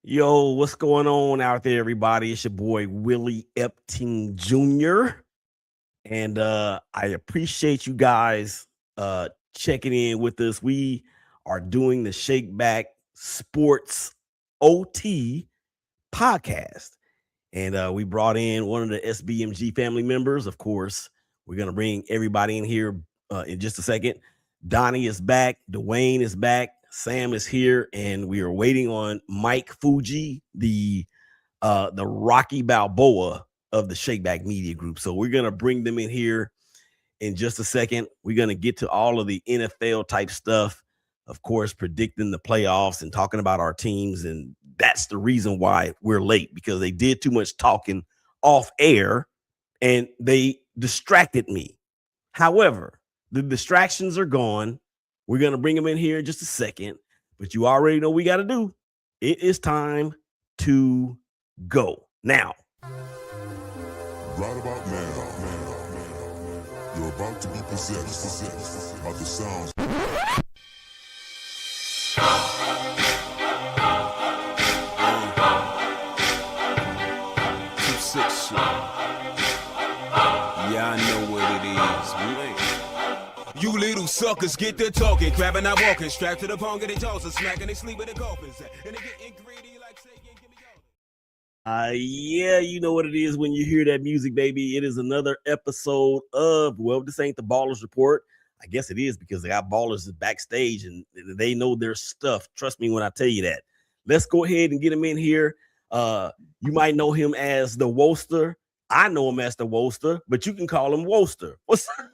Yo, what's going on out there, everybody? It's your boy Willie Epting Jr. And I appreciate you guys checking in with us. We are doing the ShakeBack Sports OT podcast. And we brought in one of the SBMG family members. Of course, we're going to bring everybody in here in just a second. Donnie is back. Dwayne is back. Sam is here. And we are waiting on Mike Fuji, the Rocky Balboa of the ShakeBack Media Group. So we're going to bring them in here in just a second. We're going to get to all of the NFL type stuff, of course, predicting the playoffs and talking about our teams. And that's the reason why we're late, because they did too much talking off air and they distracted me. However, the distractions are gone. We're going to bring them in here in just a second, but you already know what we got to do. It is time to go. Now, right about now, you're about to be possessed by the sounds. 2-6 shit. Yeah, I know what it is. You little suckers get to talking, crabbing, not walking, strapped to the pong of their jaws and smacking, they sleep with the coffins. And they getting greedy like saying, give me yours. yeah, you know what it is when you hear that music, baby. It is another episode of, well, this ain't the Ballers Report. I guess it is, because they got ballers backstage and they know their stuff. Trust me when I tell you that. Let's go ahead and get him in here. You might know him as the Woster. I know him as the Woster, but you can call him Woster. What's up?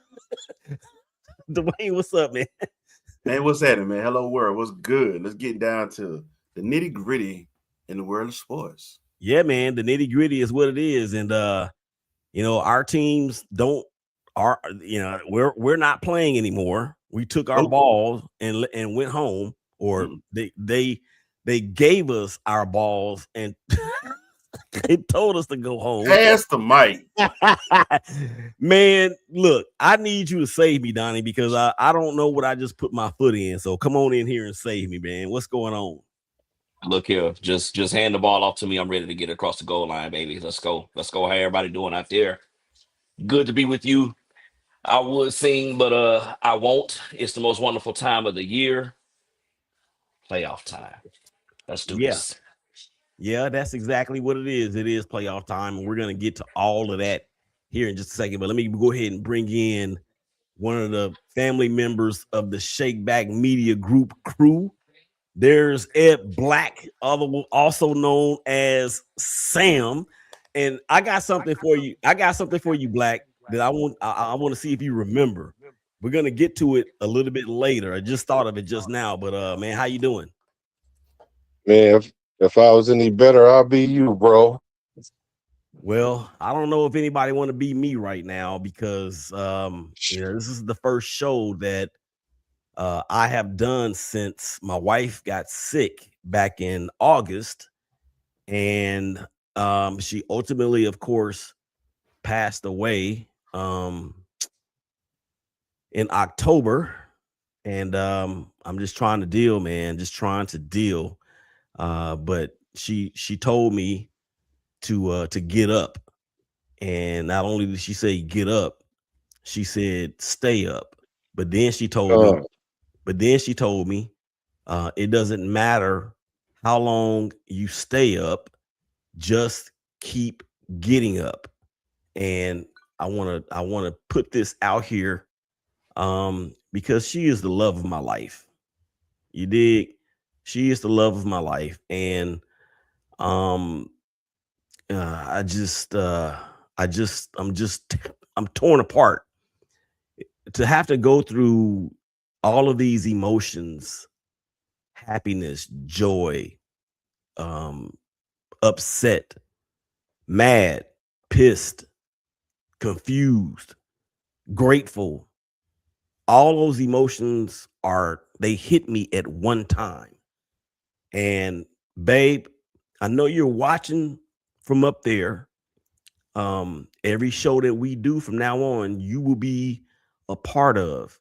Dwayne, what's up, man? Man, what's happening, man? Hello, world. What's good? Let's get down to the nitty gritty in the world of sports. Yeah, man, the nitty gritty is what it is, and our teams we're not playing anymore. We took our balls and went home, or they gave us our balls and they told us to go home. Pass the mic. Man, look, I need you to save me, Donnie, because I don't know what I just put my foot in. So come on in here and save me, man. What's going on? Look here, just hand the ball off to me. I'm ready to get across the goal line, baby. Let's go. How everybody doing out there? Good to be with you. I would sing, but I won't. It's the most wonderful time of the year. Playoff time. Let's do this. Yeah, that's exactly what it is. It is playoff time, and we're going to get to all of that here in just a second. But let me go ahead and bring in one of the family members of the ShakeBack Media Group crew. There's Ed Black, also known as Sam. And I got something for you. Black, that I want to see if you remember. We're going to get to it a little bit later. I just thought of it just now. But, man, how you doing? Man, if I was any better, I'll be you, bro. Well, I don't know if anybody want to be me right now, because this is the first show that I have done since my wife got sick back in August, and she ultimately, of course, passed away in October, and I'm just trying to deal, man. But she told me to get up, and not only did she say get up, she said stay up. But then she told me, it doesn't matter how long you stay up, just keep getting up. And I want to put this out here, because she is the love of my life. You dig? She is the love of my life, and I'm torn apart to have to go through all of these emotions: happiness, joy, upset, mad, pissed, confused, grateful. All those emotions they hit me at one time. And babe, I know you're watching from up there. Every show that we do from now on, you will be a part of.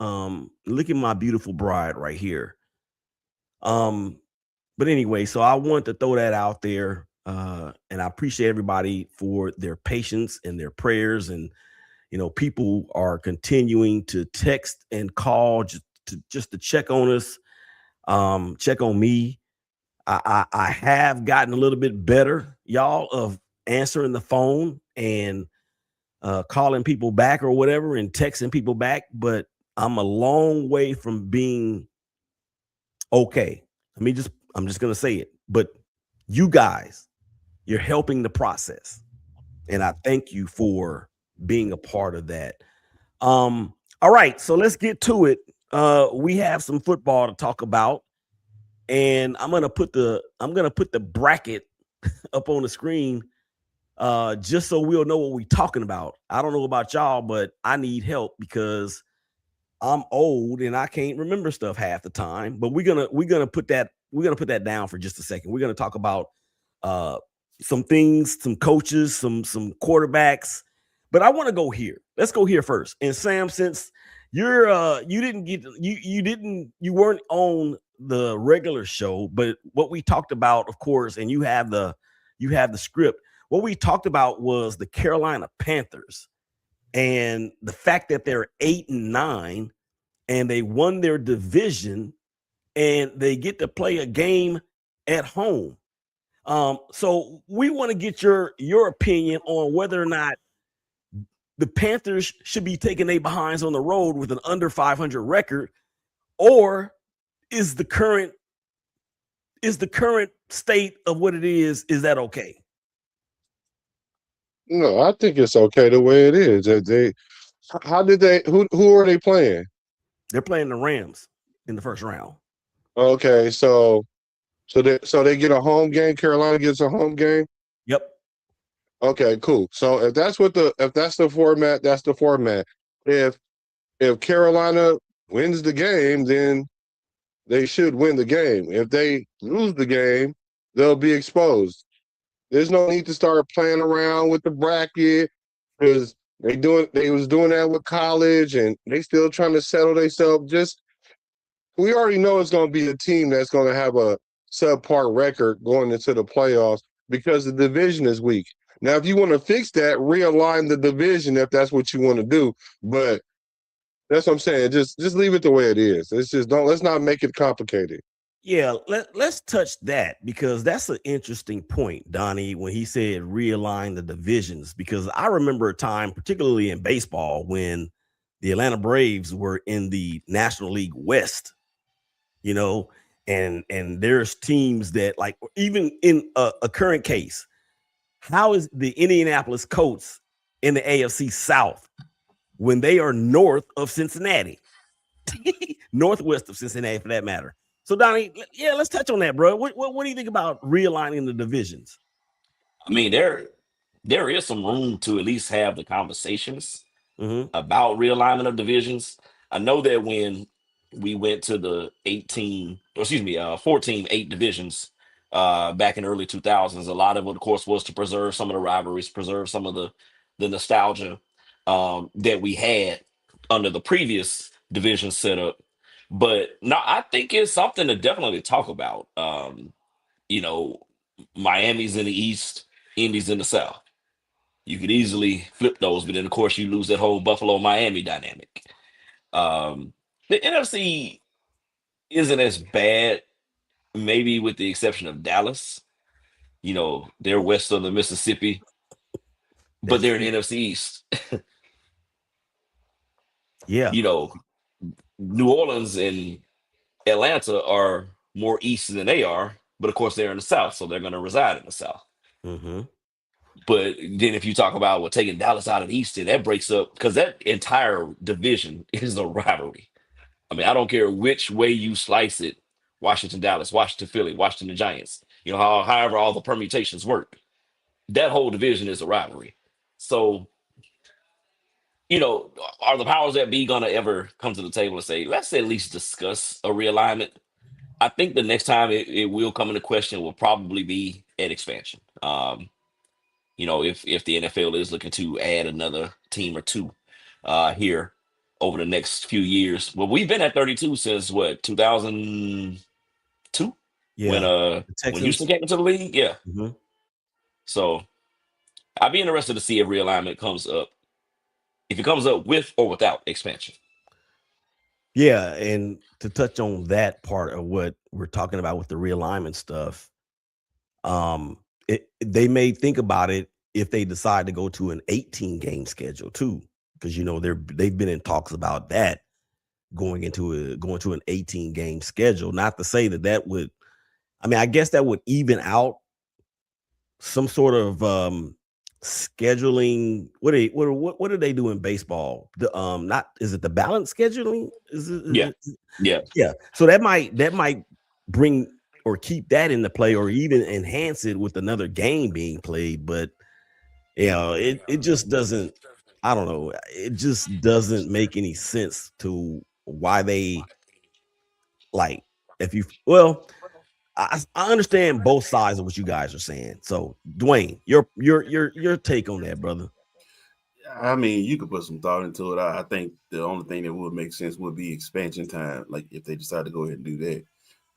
Look at my beautiful bride right here. But anyway, so I want to throw that out there. And I appreciate everybody for their patience and their prayers. And, people are continuing to text and call just to check on us, check on me. I have gotten a little bit better, y'all, of answering the phone and calling people back or whatever and texting people back, but I'm a long way from being okay. I'm just gonna say it, but you guys, you're helping the process, and I thank you for being a part of that. All right, so let's get to it. We have some football to talk about, and I'm gonna put the bracket up on the screen just so we'll know what we're talking about. I don't know about y'all, but I need help because I'm old and I can't remember stuff half the time. But we're gonna put that down for just a second. We're gonna talk about uh some things, some coaches, some quarterbacks. But I want to go here. Let's go here first. And Sam, since you weren't on the regular show, but what we talked about, of course, and you have the script. What we talked about was the Carolina Panthers and the fact that they're 8-9 and they won their division and they get to play a game at home. So we want to get your opinion on whether or not the Panthers should be taking their behinds on the road with an under 500 record, or is the current state of what it is that okay? No, I think it's okay the way it is. How did they? Who are they playing? They're playing the Rams in the first round. Okay, so they get a home game. Carolina gets a home game. Yep. Okay, cool. So if that's the format, that's the format. If Carolina wins the game, then they should win the game. If they lose the game, they'll be exposed. There's no need to start playing around with the bracket because they was doing that with college and they still trying to settle themselves. Just we already know it's going to be a team that's going to have a subpar record going into the playoffs because the division is weak. Now, if you want to fix that, realign the division if that's what you want to do. But that's what I'm saying. Just leave it the way it is. Let's not make it complicated. Yeah, let's touch that because that's an interesting point, Donnie, when he said realign the divisions. Because I remember a time, particularly in baseball, when the Atlanta Braves were in the National League West, and there's teams that, like, even in a current case, how is the Indianapolis Colts in the AFC South when they are north of Cincinnati? Northwest of Cincinnati, for that matter. So, Donnie, yeah, let's touch on that, bro. What do you think about realigning the divisions? I mean, there is some room to at least have the conversations Mm-hmm. about realignment of divisions. I know that when we went to the 14 8 divisions back in early 2000s, a lot of it, of course, was to preserve some of the rivalries, preserve some of the nostalgia that we had under the previous division setup. But no, I think it's something to definitely talk about. You know, Miami's in the East, Indy's in the South. You could easily flip those, but then of course you lose that whole Buffalo Miami dynamic. Um, the NFC isn't as bad, maybe with the exception of Dallas. They're west of the Mississippi, but That's they're in true. the NFC East. Yeah. You know, New Orleans and Atlanta are more east than they are, but of course they're in the South, so they're going to reside in the South. Mm-hmm. But then if you talk about taking Dallas out of the East, then that breaks up because that entire division is a rivalry. I mean, I don't care which way you slice it. Washington, Dallas, Washington, Philly, Washington, the Giants. However all the permutations work. That whole division is a rivalry. So, are the powers that be gonna ever come to the table and say, let's at least discuss a realignment? I think the next time it will come into question will probably be at expansion. If the NFL is looking to add another team or two here over the next few years. Well, we've been at 32 since what, 2002? when The when Houston Texans. came into the league. Yeah. Mhm. So I'd be interested to see if realignment comes up, if it comes up with or without expansion. Yeah, and to touch on that part of what we're talking about with the realignment stuff, um, they may think about it if they decide to go to an 18 game schedule too, because they've been in talks about that going to an 18 game schedule. Not to say that would, I mean, I guess that would even out some sort of scheduling. What do they do in baseball? The not is it the balance scheduling? Yeah. Yeah. Yeah. So that might bring or keep that into play or even enhance it with another game being played. But it just doesn't, I don't know. It just doesn't make any sense to why they like if you well, I understand both sides of what you guys are saying. So Dwayne, your take on that, brother. I mean, you could put some thought into it. I think the only thing that would make sense would be expansion time, like if they decide to go ahead and do that.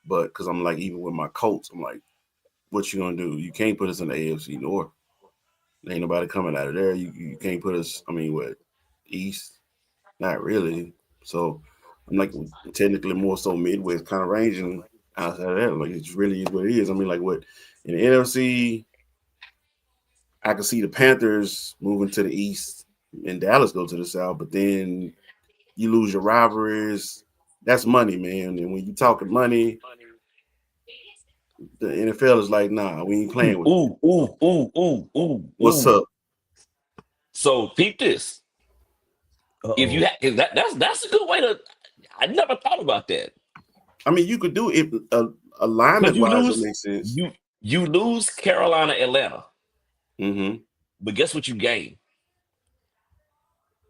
But because I'm like, even with my Colts, I'm like, what you gonna do? You can't put us in the AFC North. There ain't nobody coming out of there. You can't put us. I mean, what East? Not really. So I'm like technically more so Midwest kind of ranging outside of that. Like it really is what it is. I mean, like what in the NFC, I can see the Panthers moving to the East and Dallas go to the South, but then you lose your rivalries. That's money, man. And when you talking money, the NFL is like, nah, we ain't playing with you. What's Ooh. up? So peep this. If you Uh-oh. that's a good way to. I never thought about that. I mean, you could do it Because alignment wise, it makes sense. you lose Carolina, Atlanta, Mm-hmm. but guess what you gain?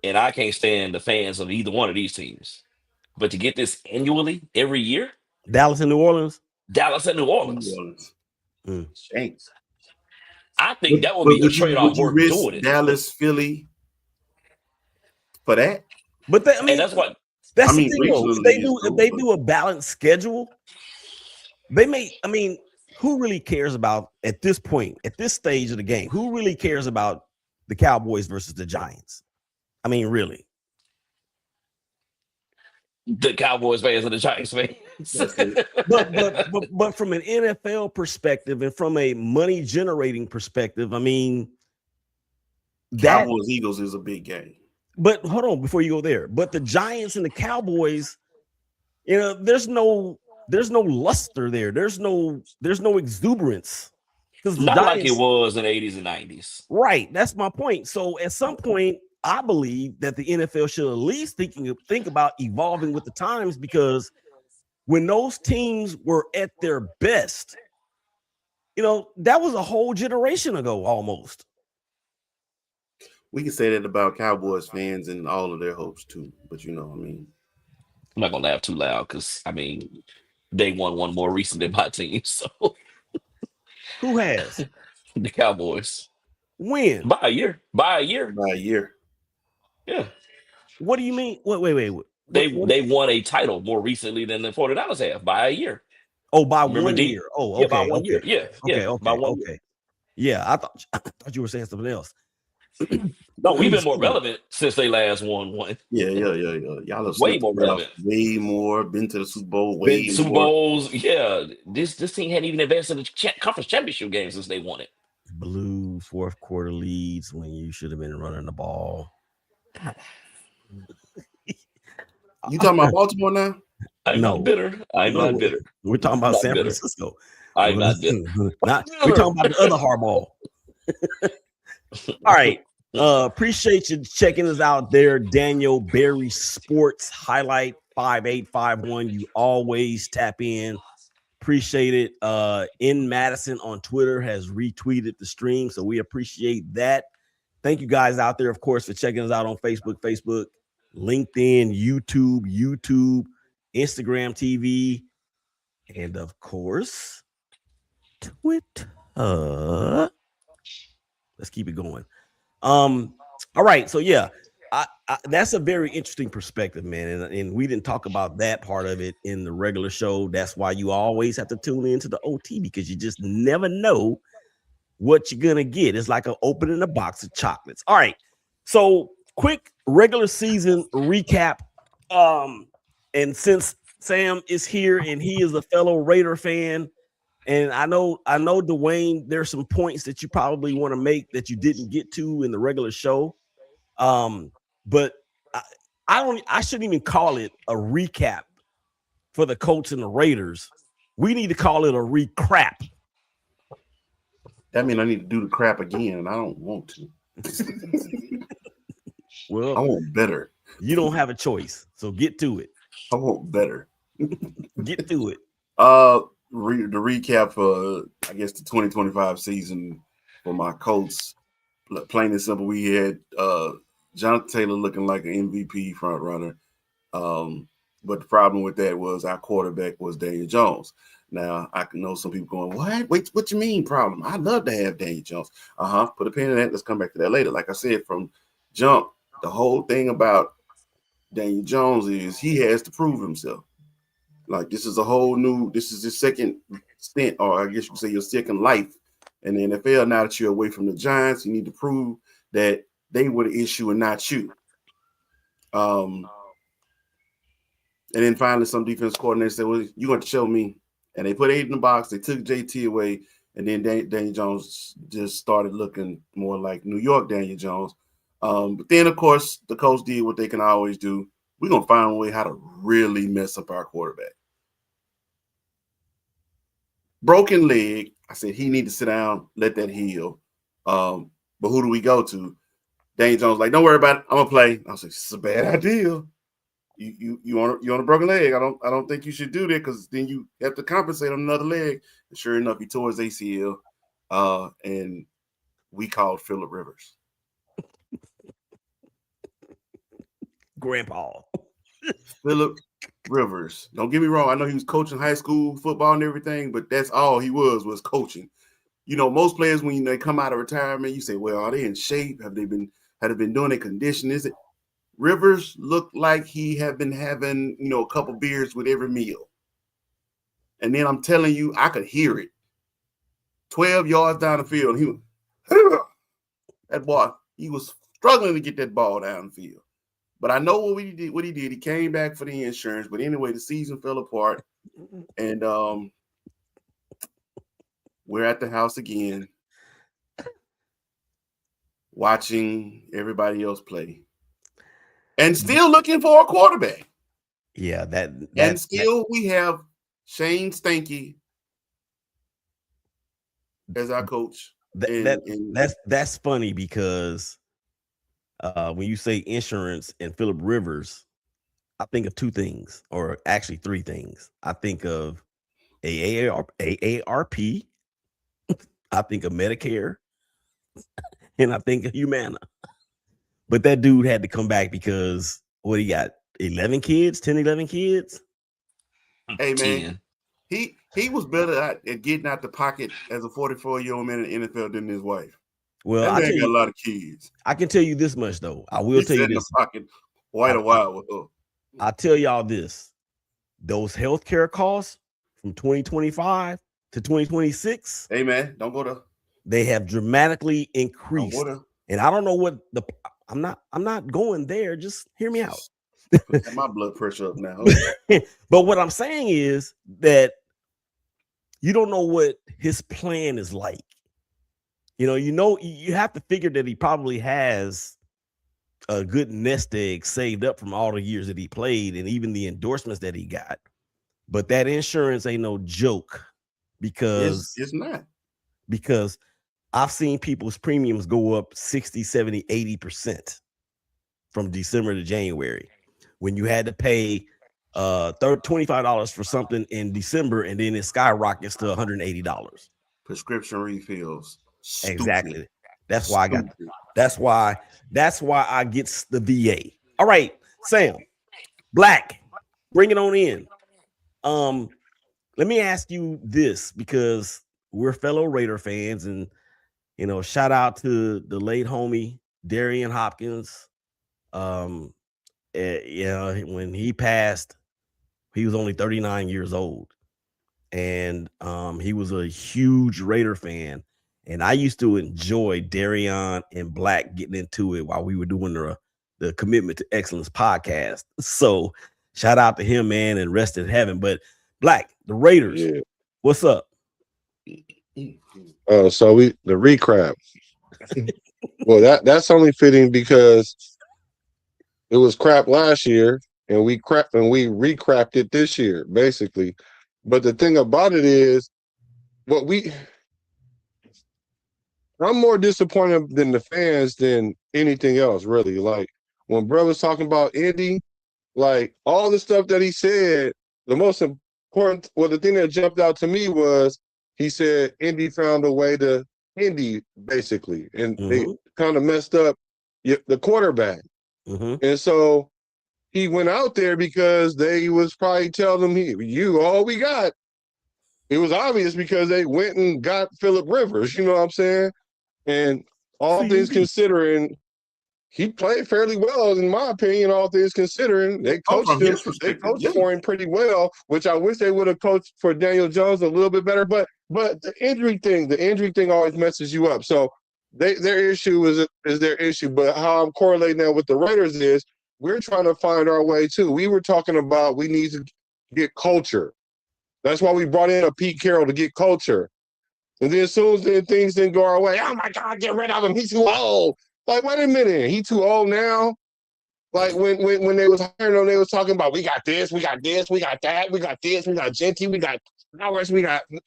And I can't stand the fans of either one of these teams. But to get this annually every year, Dallas and New Orleans. Dallas and New New Orleans, Orleans. Mm. Thanks. I But, think that would but be a trade off would you worth risk doing it. Dallas, Philly for that? But I And mean, that's what that's I the mean, thing though. regionally is If cool, they but do a balanced schedule, they may. I mean, who really cares about at this point, at this stage of the game? Who really cares about the Cowboys versus the Giants? I mean, really. the Cowboys fans and the Giants fans. that's it. But from an NFL perspective and from a money generating perspective, I mean that. Cowboys Eagles is a big game. But hold on before you go there. But the Giants and the Cowboys, there's no luster there. There's no exuberance because the Not like it Giants. was in the 80s and 90s. Right, that's my point. So at some point, I believe that the NFL should at least think about evolving with the times because when those teams were at their best, that was a whole generation ago almost. We can say that about Cowboys fans and all of their hopes too. But I mean, I'm not gonna laugh too loud because I mean they won one more recent than my team. So Who has? the Cowboys When? by a year. by a year. Yeah. What do you mean? Wait. What? They won a title more recently than the 49ers have by a year. Oh, by Remember 1 D? year. Oh, Yeah, by okay, 1 year. Yeah, by 1 year. okay. Yeah, I thought you were saying something else. No, we've been more Excuse me. relevant since they last won one. Yeah. Y'all have Way slipped more the playoffs relevant. way more. Been to the Super Bowl way Been Super more. Bowls. Yeah, this team hadn't even advanced to the conference championship game since they won it. Blew fourth quarter leads when you should have been running the ball. You talking about Baltimore now? I'm not bitter. I'm not bitter. We're talking about Not San bitter. Francisco. I'm not bitter. We're talking about the other Harbaugh. All right. Appreciate you checking us out there. Daniel Berry Sports Highlight 5851. You always tap in. Appreciate it. In Madison on Twitter has retweeted the stream, so we appreciate that. Thank you guys out there, of course, for checking us out on Facebook, LinkedIn, YouTube, Instagram TV, and of course, Twitter. Let's keep it going. All right, so yeah, That's a very interesting perspective, man. And we didn't talk about that part of it in the regular show. That's why you always have to tune into the OT, because you just never know what you're gonna get. It's like opening a box of chocolates. All right. So quick regular season recap. And since Sam is here and he is a fellow Raider fan, and I know Dwayne, there's some points that you probably want to make that you didn't get to in the regular show. But I shouldn't even call it a recap for the Colts and the Raiders. We need to call it a recrap. That means I need to do the crap again, and I don't want to. Well, I want better. You don't have a choice, so get to it. I want better. Get to it. The recap for, I guess, the 2025 season for my Colts. Plain and simple, we had Jonathan Taylor looking like an MVP front runner. But the problem with that was our quarterback was Daniel Jones. Now, I can know some people going, what? Wait, what you mean problem? I'd love to have Daniel Jones. Put a pin in that. Let's come back to that later. Like I said, from jump, the whole thing about Daniel Jones is he has to prove himself. Like, this is his second stint, or I guess you could say your second life in the NFL. Now that you're away from the Giants, you need to prove that they were the issue and not you. And then finally some defense coordinator said, well, you're going to show me. And they put 8 in the box. They took JT away. And then Daniel Jones just started looking more like New York Daniel Jones. But then, of course, the coach did what they can always do. We're going to find a way how to really mess up our quarterback. Broken leg. I said he need to sit down, let that heal. But who do we go to? Daniel Jones like, don't worry about it. I'm going to play. I was like, this is a bad idea. You on a broken leg. I don't think you should do that, because then you have to compensate on another leg. And sure enough, he tore his ACL. And we called Phillip Rivers. Grandpa. Phillip Rivers. Don't get me wrong. I know he was coaching high school football and everything, but that's all he was coaching. You know, most players, when they come out of retirement, you say, well, are they in shape? Have they been doing their condition? Is it? Rivers looked like he had been having, a couple beers with every meal. And then I'm telling you, I could hear it. 12 yards down the field. That boy, he was struggling to get that ball down the field. But I know what he did. He came back for the insurance. But anyway, the season fell apart. And we're at the house again, watching everybody else play. And still looking for a quarterback. Yeah, we have Shane Stanky as our coach. That's funny, because when you say insurance and Phillip Rivers, I think of two things, or actually three things. I think of AARP, I think of Medicare, and I think of Humana. But that dude had to come back because what he got 11 kids. Hey man, he was better at getting out the pocket as a 44-year-old man in the NFL than his wife. Well, that man got a lot of kids. I can tell you this much though. I will tell you this. The pocket quite a while with her. I'll tell y'all this: those healthcare costs from 2025 to 2026. Hey man, don't go there. They have dramatically increased, and I don't know what the. I'm not going there. Just hear me out. My blood pressure up now. But what I'm saying is that you don't know what his plan is like. You have to figure that he probably has a good nest egg saved up from all the years that he played and even the endorsements that he got. But that insurance ain't no joke, because it's not. Because I've seen people's premiums go up 60, 70, 80% from December to January, when you had to pay $25 for something in December, and then it skyrockets to $180. Prescription refills. Stupid. Exactly. That's why that's why I get the VA. All right, Sam Black, bring it on in. Let me ask you this, because we're fellow Raider fans, and shout out to the late homie Darian Hopkins. When he passed, he was only 39 years old, and he was a huge Raider fan. And I used to enjoy Darion and Black getting into it while we were doing the Commitment to Excellence podcast. So shout out to him, man, and rest in heaven. But Black, the Raiders, Yeah. what's up? So the recrap. Well, that's only fitting because it was crap last year, and we recrapped it this year, basically. But the thing about it is, I'm more disappointed than the fans than anything else, really. Like when bro was talking about Indy, like all the stuff that he said, the most important, the thing that jumped out to me was he said Indy found a way to Indy, basically, and they kind of messed up the quarterback. And so he went out there because they was probably telling him, you all we got. It was obvious because they went and got Phillip Rivers, you know what I'm saying? And all things considering, he played fairly well, in my opinion. All things considering, they coached him. They coached for him pretty well, which I wish they would have coached for Daniel Jones a little bit better. But the injury thing always messes you up. So their issue is their issue. But how I'm correlating that with the Raiders is we're trying to find our way too. We were talking about we need to get culture. That's why we brought in a Pete Carroll to get culture. And then as soon as things didn't go our way, oh my God, get rid of him. He's too old. Like, wait a minute, he too old now? Like when they was hiring him, they was talking about we got this, we got this, we got that, we got this, we got Genty, we got Powers, we got and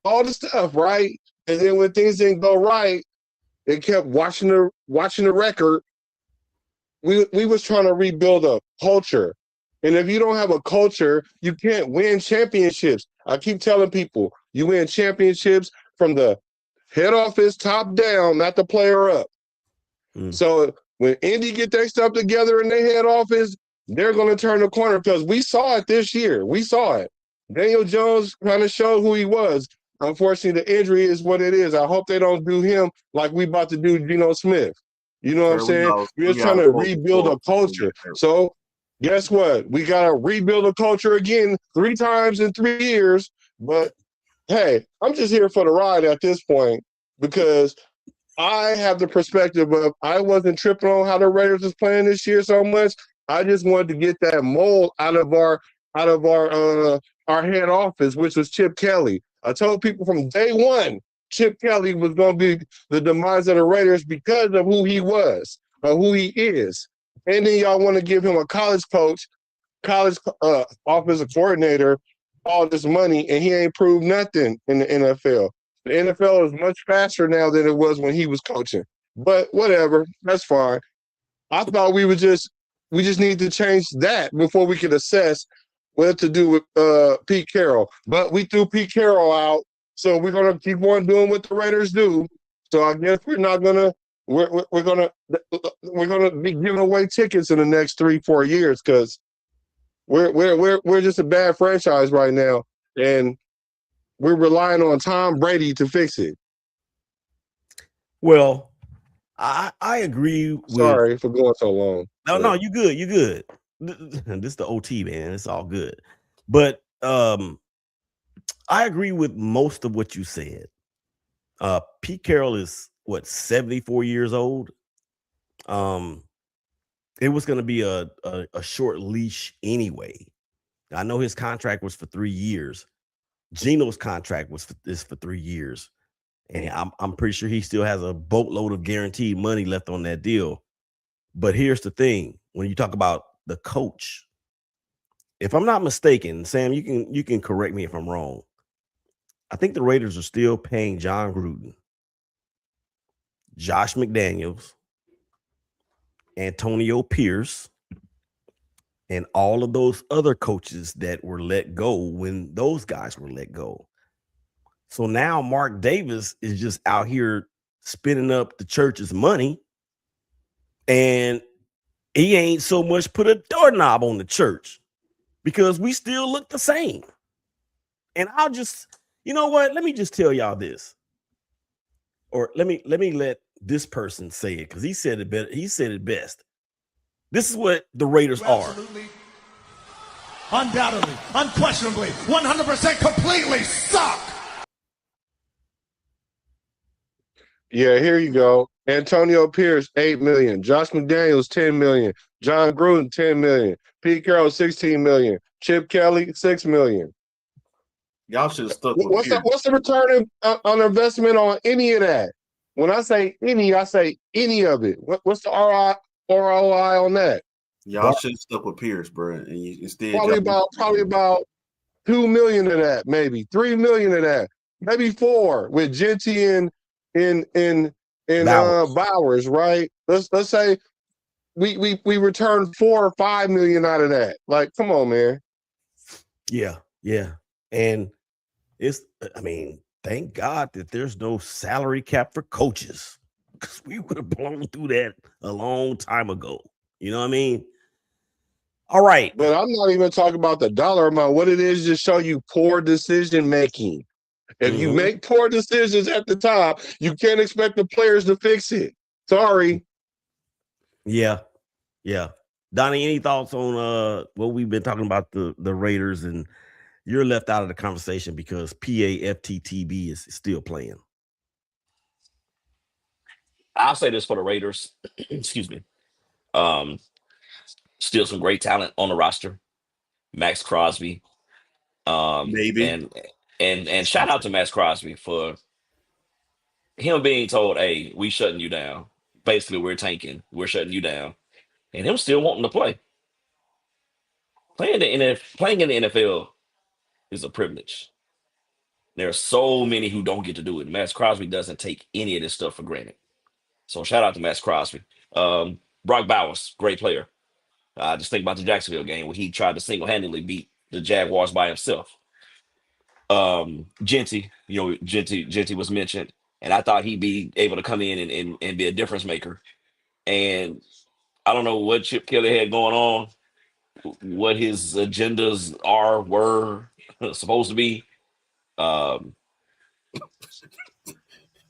all the stuff, right? And then when things didn't go right, they kept watching the record. We was trying to rebuild a culture. And if you don't have a culture, you can't win championships. I keep telling people, you win championships from the head office top down, not the player up. So when Indy get their stuff together in their head office, they're going to turn the corner because we saw it this year. We saw it. Daniel Jones kind of showed who he was. Unfortunately, the injury is what it is. I hope they don't do him like we about to do Geno Smith. You know what I'm saying? We're just trying to rebuild a culture. So guess what? We got to rebuild a culture again 3 times in 3 years. But hey, I'm just here for the ride at this point because I have the perspective of I wasn't tripping on how the Raiders was playing this year so much. I just wanted to get that mold out of our head office, which was Chip Kelly. I told people from day one, Chip Kelly was going to be the demise of the Raiders because of who he was or who he is. And then y'all want to give him a college coach, college offensive coordinator, all this money, and he ain't proved nothing in the NFL. The NFL is much faster now than it was when he was coaching. But whatever, that's fine. I thought we just need to change that before we could assess what to do with Pete Carroll. But we threw Pete Carroll out, so we're gonna keep on doing what the Raiders do. So I guess we're gonna be giving away tickets in the next 3-4 years because we're just a bad franchise right now, and we're relying on Tom Brady to fix it. Well, I agree with. Sorry for going so long. No, you good. You good. This is the OT, man. It's all good. But I agree with most of what you said. Pete Carroll is 74 years old. It was going to be a short leash anyway. I know his contract was for 3 years. Geno's contract is for 3 years. And I'm pretty sure he still has a boatload of guaranteed money left on that deal. But here's the thing: when you talk about the coach, if I'm not mistaken, Sam, you can correct me if I'm wrong. I think the Raiders are still paying John Gruden, Josh McDaniels, Antonio Pierce, and all of those other coaches that were let go when those guys were let go. So now Mark Davis is just out here spinning up the church's money, and he ain't so much put a doorknob on the church because we still look the same. And you know what? Let me just tell y'all this, or let me let this person say it because he said it better. He said it best. This is what the Raiders are. Absolutely, undoubtedly, unquestionably, 100% completely suck. Yeah, here you go. Antonio Pierce, 8 million. Josh McDaniels, 10 million. John Gruden, 10 million. Pete Carroll, 16 million. Chip Kelly, 6 million. Y'all should have stuck with What's Pierce. what's the return on investment on any of that? When I say any of it. What's the ROI on that? Y'all should have stuck with Pierce, bro. And you, instead, Probably about 2 million of that, maybe 3 million of that, maybe 4 with Genty and Bowers, right? Let's say we returned 4 or 5 million out of that. Like, come on, man. Yeah. And thank God that there's no salary cap for coaches, because we would have blown through that a long time ago. You know what I mean? All right. But I'm not even talking about the dollar amount. What it is just show you poor decision making. If you make poor decisions at the top, you can't expect the players to fix it. Sorry. Yeah. Donnie, any thoughts on what we've been talking about the Raiders? And you're left out of the conversation because PAFTTB is still playing. I'll say this for the Raiders. Excuse me. Still some great talent on the roster. Max Crosby. maybe. And shout out to Max Crosby for him being told, hey, we shutting you down. Basically, we're tanking. We're shutting you down. And him still wanting to play. Playing in the NFL is a privilege. There are so many who don't get to do it. Max Crosby doesn't take any of this stuff for granted. So shout out to Max Crosby. Brock Bowers, great player. Just think about the Jacksonville game where he tried to single-handedly beat the Jaguars by himself. Genty was mentioned, and I thought he'd be able to come in and be a difference maker. And I don't know what Chip Kelly had going on, what his agendas were supposed to be.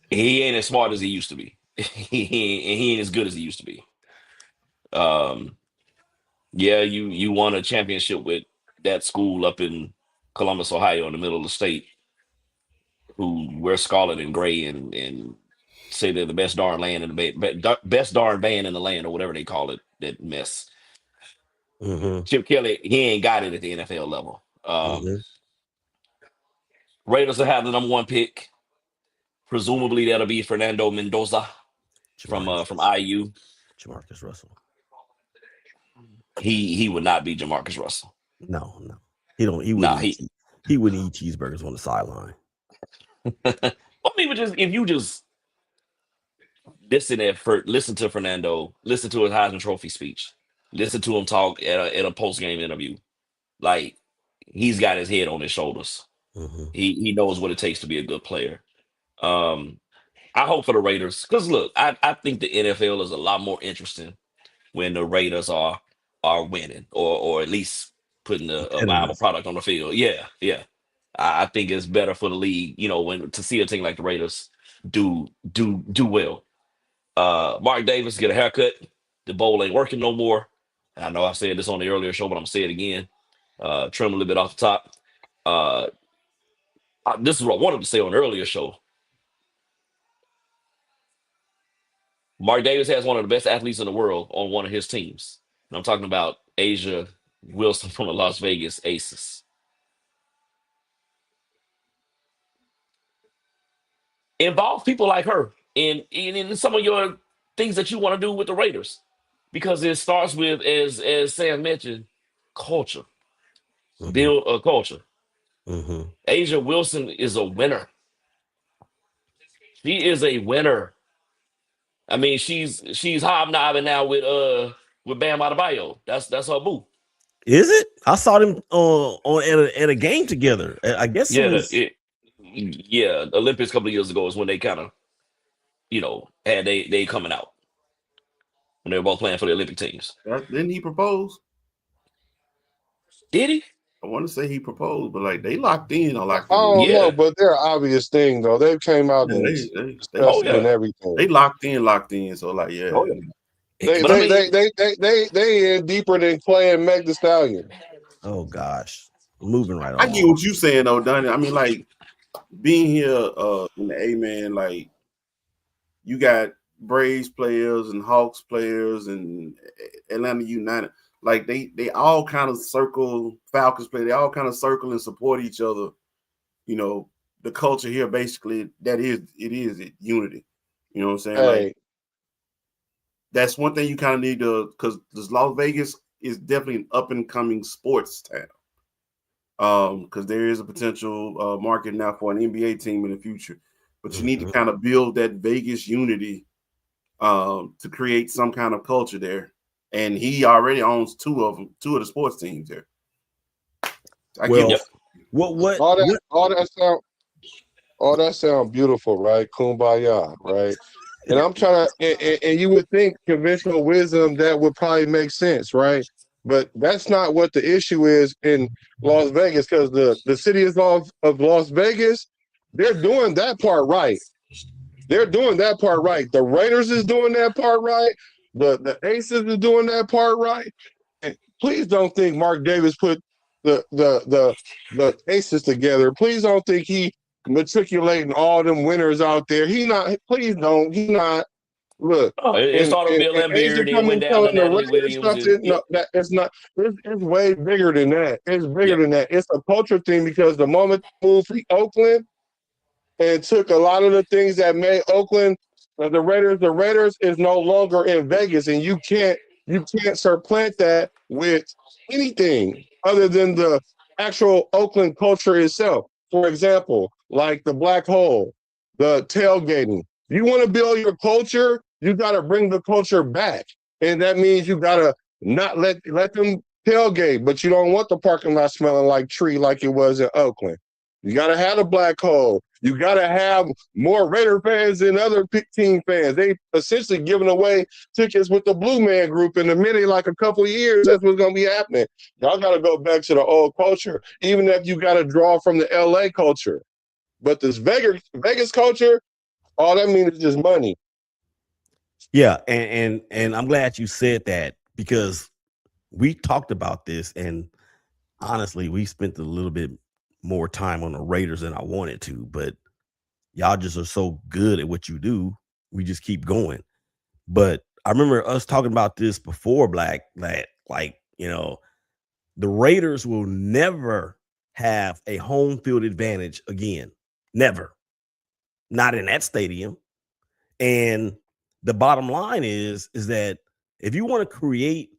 He ain't as smart as he used to be. he ain't as good as he used to be. Yeah, you won a championship with that school up in Columbus, Ohio, in the middle of the state, who wear scarlet and gray and say they're the best darn land in the best darn band in the land, or whatever they call it. That mess. Chip Kelly, he ain't got it at the NFL level. Raiders will have the number 1 pick. Presumably that'll be Fernando Mendoza from IU. Jamarcus Russell. He would not be Jamarcus Russell. No. He wouldn't eat cheeseburgers on the sideline. I mean, if you just listen to Fernando, listen to his Heisman Trophy speech, listen to him talk at a post-game interview, like, he's got his head on his shoulders. He knows what it takes to be a good player. I hope for the Raiders, because look, I think the NFL is a lot more interesting when the Raiders are winning, or at least putting a viable product on the field. Yeah. I think it's better for the league, when to see a team like the Raiders do well. Mark Davis get a haircut. The bowl ain't working no more. I know I said this on the earlier show, but I'm gonna say it again. Trim a little bit off the top. This is what I wanted to say on the earlier show. Mark Davis has one of the best athletes in the world on one of his teams. And I'm talking about Asia Wilson from the Las Vegas Aces. Involve people like her in some of your things that you want to do with the Raiders, because it starts with, as Sam mentioned, culture. Build a culture. Asia Wilson is a winner. She is a winner. I mean, she's hobnobbing now with Bam Adebayo. That's her boo. Is it? I saw them at a game together. I guess it was. The Olympics a couple of years ago is when they kind of, had they coming out when they were both playing for the Olympic teams. Didn't he propose? Did he? I want to say he proposed, but like they locked in on I like for the don't know, Yeah. but they're obvious thing though. They came out yeah, and they Oh discussed it yeah. and everything. they locked in. So like Oh yeah, yeah. They But I they mean, they they they they, they in deeper than Clay and Meg the Stallion. Oh gosh, moving right I get along. what you saying though, Donnie. I mean like being here in the A man, like you got Braves players and Hawks players and Atlanta United. Like they all kind of circle Falcons play. They all kind of circle and support each other. You know, the culture here basically it is unity. You know what I'm saying? Like Hey, that's one thing you kind of need to because Las Vegas is definitely an up and coming sports town. Because there is a potential market now for an NBA team in the future, but you need to Mhm. kind of build that Vegas unity to create some kind of culture there. And he already owns two of the sports teams there. I get Well, yep. what? all that sound beautiful, right? Kumbaya, right? And I'm trying to, and you would think conventional wisdom that would probably make sense, right? But that's not what the issue is in Las Vegas because the city of Las Vegas, they're doing that part right. They're doing that part right. The Raiders is doing that part right. The Aces is doing that part right. And please don't think Mark Davis put the Aces together. Please don't think he matriculating all them winners out there. He not. Please don't. He not. Look, Oh, it and, started with and, Bill and Laimbeer, Asia then went coming down to telling the Natalie Raiders Williams, and something. yep. No, that it's not. It's way bigger than that. It's bigger Yep. than that. It's a culture thing because the moment they moved to Oakland and took a lot of the things that made Oakland the Raiders is no longer in Vegas, and you can't supplant that with anything other than the actual Oakland culture itself. For example, like the black hole, the tailgating. You want to build your culture, you got to bring the culture back, and that means you got to not let them tailgate, but you don't want the parking lot smelling like tree like it was in Oakland. You got to have a black hole. You got to have more Raider fans than other team fans. They essentially giving away tickets with the Blue Man Group in a minute, like a couple of years. That's what's going to be happening. Y'all got to go back to the old culture, even if you got to draw from the LA culture. But this Vegas culture, all that means is just money. Yeah, and I'm glad you said that because we talked about this, and honestly, we spent a little bit more time on the Raiders than I wanted to, but y'all just are so good at what you do. We just keep going. But I remember us talking about this before, Black, that like, the Raiders will never have a home field advantage again. Never. Not in that stadium. And the bottom line is that if you want to create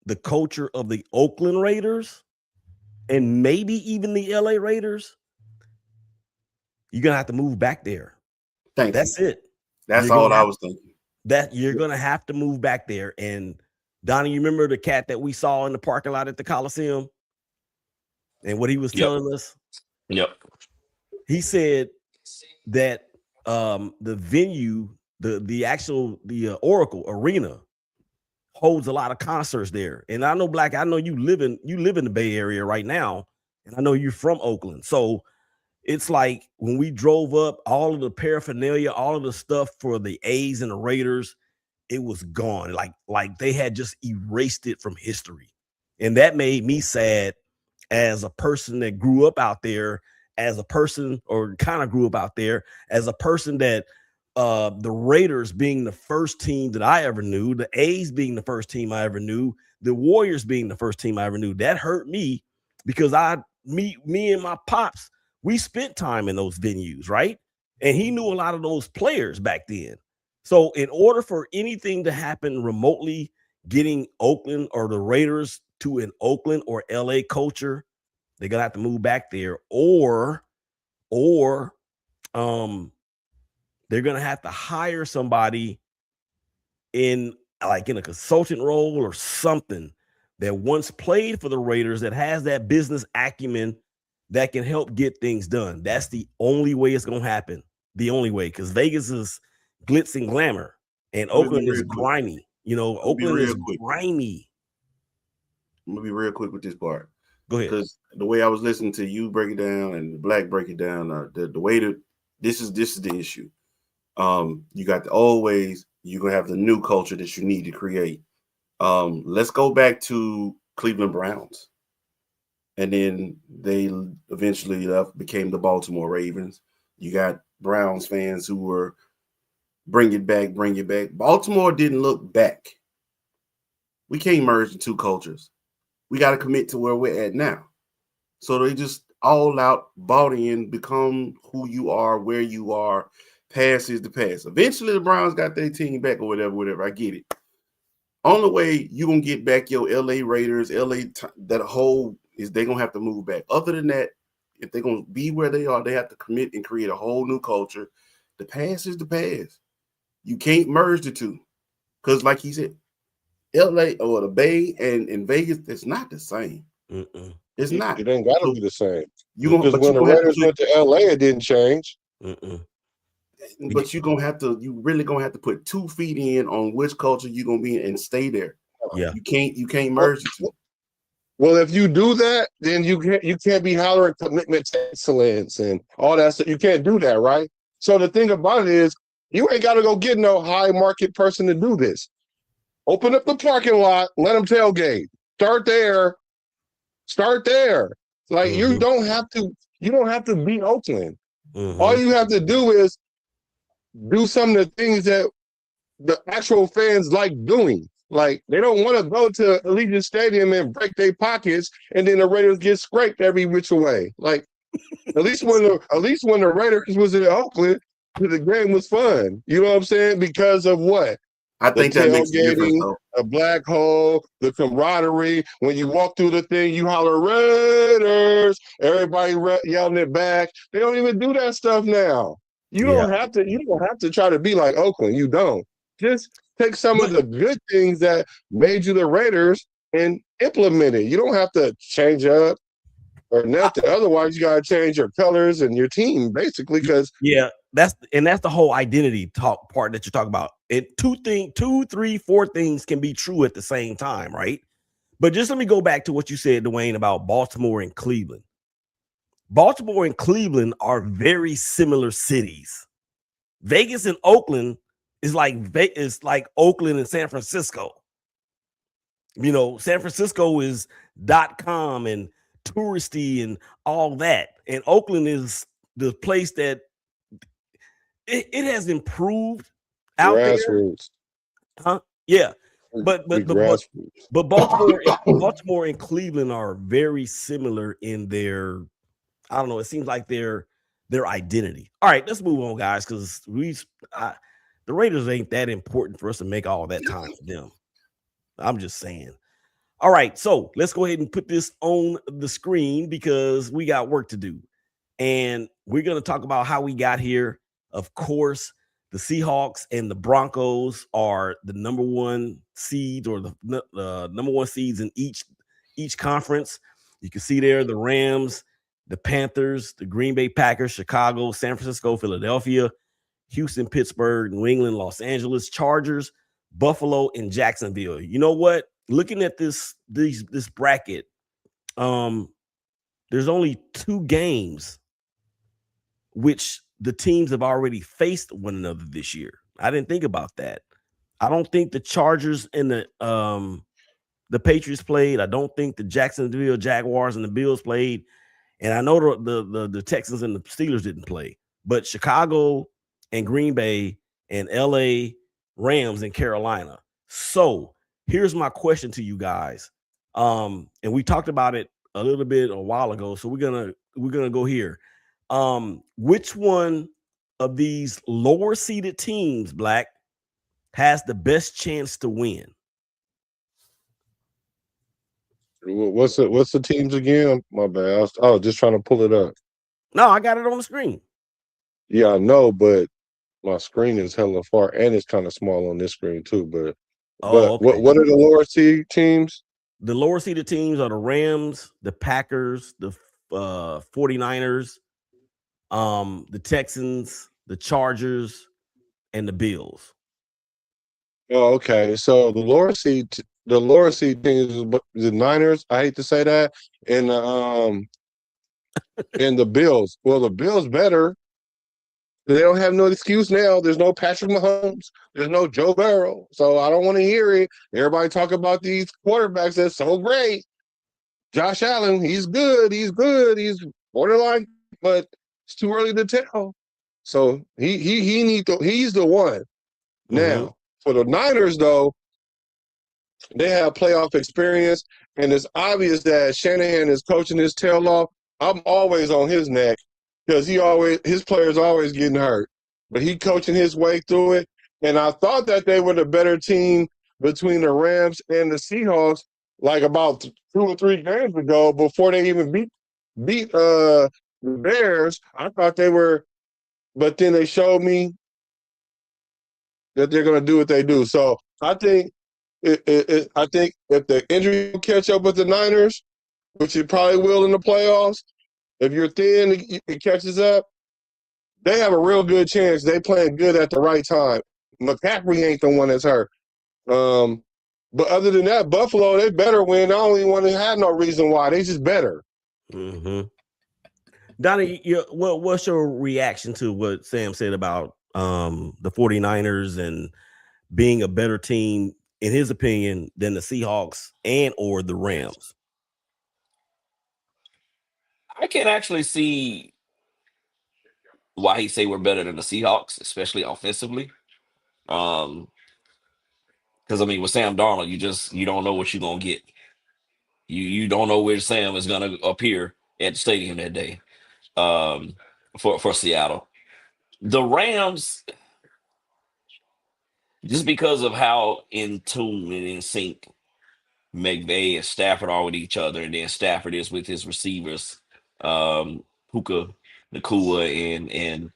the culture of the Oakland Raiders and maybe even the LA Raiders, you're gonna have to move back there. thank you. That's it. That's You're all gonna I have was thinking. you're gonna have to move back there. And Donnie, you remember the cat that we saw in the parking lot at the Coliseum and what he was Yep. telling us? Yep. He said that the venue, the actual Oracle Arena holds a lot of concerts there. And I know, Black, I know you live in the Bay Area right now, and I know you're from Oakland. So it's like when we drove up, all of the paraphernalia, all of the stuff for the A's and the Raiders, it was gone. Like they had just erased it from history. And that made me sad as a person that grew up out there, as a person, or kind of grew up out there, as a person that the Raiders being the first team that I ever knew, the A's being the first team I ever knew, the Warriors being the first team I ever knew. That hurt me because me and my pops, we spent time in those venues, right? And he knew a lot of those players back then. So in order for anything to happen remotely, getting Oakland or the Raiders to an Oakland or LA culture, they're gonna have to move back there, or um they're gonna have to hire somebody in in a consultant role or something that once played for the Raiders that has that business acumen that can help get things done. That's the only way it's gonna happen. The only way, because Vegas is glitz and glamour, and Let me be Oakland is real quick. grimy. Let me be Oakland is real quick. grimy. I'm gonna be real quick with this part. Go ahead. Because the way I was listening to you break it down and the Black break it down, the way that this is the issue. You got the old ways. You're gonna have the new culture that you need to create. Let's go back to Cleveland Browns, and then they eventually became the Baltimore Ravens. You got Browns fans who were bring it back, bring it back. Baltimore didn't look back. We can't merge the two cultures. We got to commit to where we're at now. So they just all out bought in, become who you are, where you are. Past is the past. Eventually, the Browns got their team back or whatever. I get it. Only way you gonna get back your LA Raiders, that whole is they gonna have to move back. Other than that, if they're gonna be where they are, they have to commit and create a whole new culture. The past is the past. You can't merge the two. Because like he said, LA or the Bay and Vegas, it's not the same. Mm-mm. It's not. It ain't got to be the same. Because when the Raiders went to LA, it didn't change. Mm-mm. But you really gonna have to put 2 feet in on which culture you're gonna be in and stay there. Yeah. You can't merge the two. Well, if you do that, then you can't be hollering commitment to excellence and all that stuff. You can't do that, right? So the thing about it is, you ain't got to go get no high market person to do this. Open up the parking lot, let them tailgate. Start there. Like you don't have to beat Oakland. All you have to do is do some of the things that the actual fans like doing. Like they don't want to go to Allegiant Stadium and break their pockets, and then the Raiders get scraped every which way. Like at least when the Raiders was in Oakland, the game was fun. You know what I'm saying? Because of what? I think that makes a difference, though. A black hole, the camaraderie. When you walk through the thing, you holler Raiders. Everybody yelling it back. They don't even do that stuff now. You don't have to try to be like Oakland. You don't. Just take some of the good things that made you the Raiders and implement it. You don't have to change up or nothing. Otherwise, you got to change your colors and your team, basically, because that's the whole identity talk part that you're talking about. It 2, 3, 4 things can be true at the same time, right? But just let me go back to what you said, Dwayne, about Baltimore and Cleveland. Baltimore and Cleveland are very similar cities. Vegas and Oakland is like Oakland and San Francisco. You know, San Francisco is .com and touristy and all that. And Oakland is the place that it has improved out grassroots. There. Huh? Yeah. But Baltimore and Cleveland are very similar in their, I don't know, it seems like their identity. All right, let's move on, guys, because the Raiders ain't that important for us to make all that time for them. I'm just saying. All right, so let's go ahead and put this on the screen because we got work to do. And we're going to talk about how we got here. Of course, the Seahawks and the Broncos are the number 1 seeds or the number 1 seeds in each conference. You can see there the Rams, the Panthers, the Green Bay Packers, Chicago, San Francisco, Philadelphia, Houston, Pittsburgh, New England, Los Angeles, Chargers, Buffalo, and Jacksonville. You know what? Looking at this bracket, there's only 2 games which the teams have already faced one another this year. I didn't think about that. I don't think the Chargers and the Patriots played. I don't think the Jacksonville Jaguars and the Bills played. And I know the Texans and the Steelers didn't play. But Chicago and Green Bay and LA Rams and Carolina. So here's my question to you guys. And we talked about it a little bit a while ago. So we're gonna go here. Which one of these lower seeded teams, Black, has the best chance to win? What's the teams again? My bad. I was just trying to pull it up. No, I got it on the screen. Yeah, I know, but my screen is hella far and it's kind of small on this screen too. But okay. What are the lower seed teams? The lower seeded teams are the Rams, the Packers, the 49ers, the Texans, the Chargers, and the Bills. Oh, okay. So the lower seed the lower seed teams is the Niners. I hate to say that, and the Bills. Well, the Bills better. They don't have no excuse now. There's no Patrick Mahomes. There's no Joe Burrow. So I don't want to hear it. Everybody talk about these quarterbacks that's so great. Josh Allen, he's good. He's good. He's borderline, but it's too early to tell. So he's the one. Mm-hmm. Now, for the Niners, though, they have playoff experience, and it's obvious that Shanahan is coaching his tail off. I'm always on his neck because his players always getting hurt, but he coaching his way through it. And I thought that they were the better team between the Rams and the Seahawks, like about 2 or 3 games ago, before they even beat the Bears. I thought they were, but then they showed me that they're going to do what they do. So I think I think if the injury will catch up with the Niners, which it probably will in the playoffs, if you're thin, it catches up. They have a real good chance. They playing good at the right time. McCaffrey ain't the one that's hurt. But other than that, Buffalo, they better win. I don't even want to have no reason why. They just better. Mm-hmm. Donnie, what's your reaction to what Sam said about the 49ers and being a better team, in his opinion, than the Seahawks and or the Rams? I can actually see why he say we're better than the Seahawks, especially offensively. Because I mean, with Sam Darnold, you don't know what you're gonna get. You don't know where Sam is gonna appear at the stadium that day. For Seattle, the Rams, just because of how in tune and in sync McVay and Stafford are with each other, and then Stafford is with his receivers, Puka, Nakua, and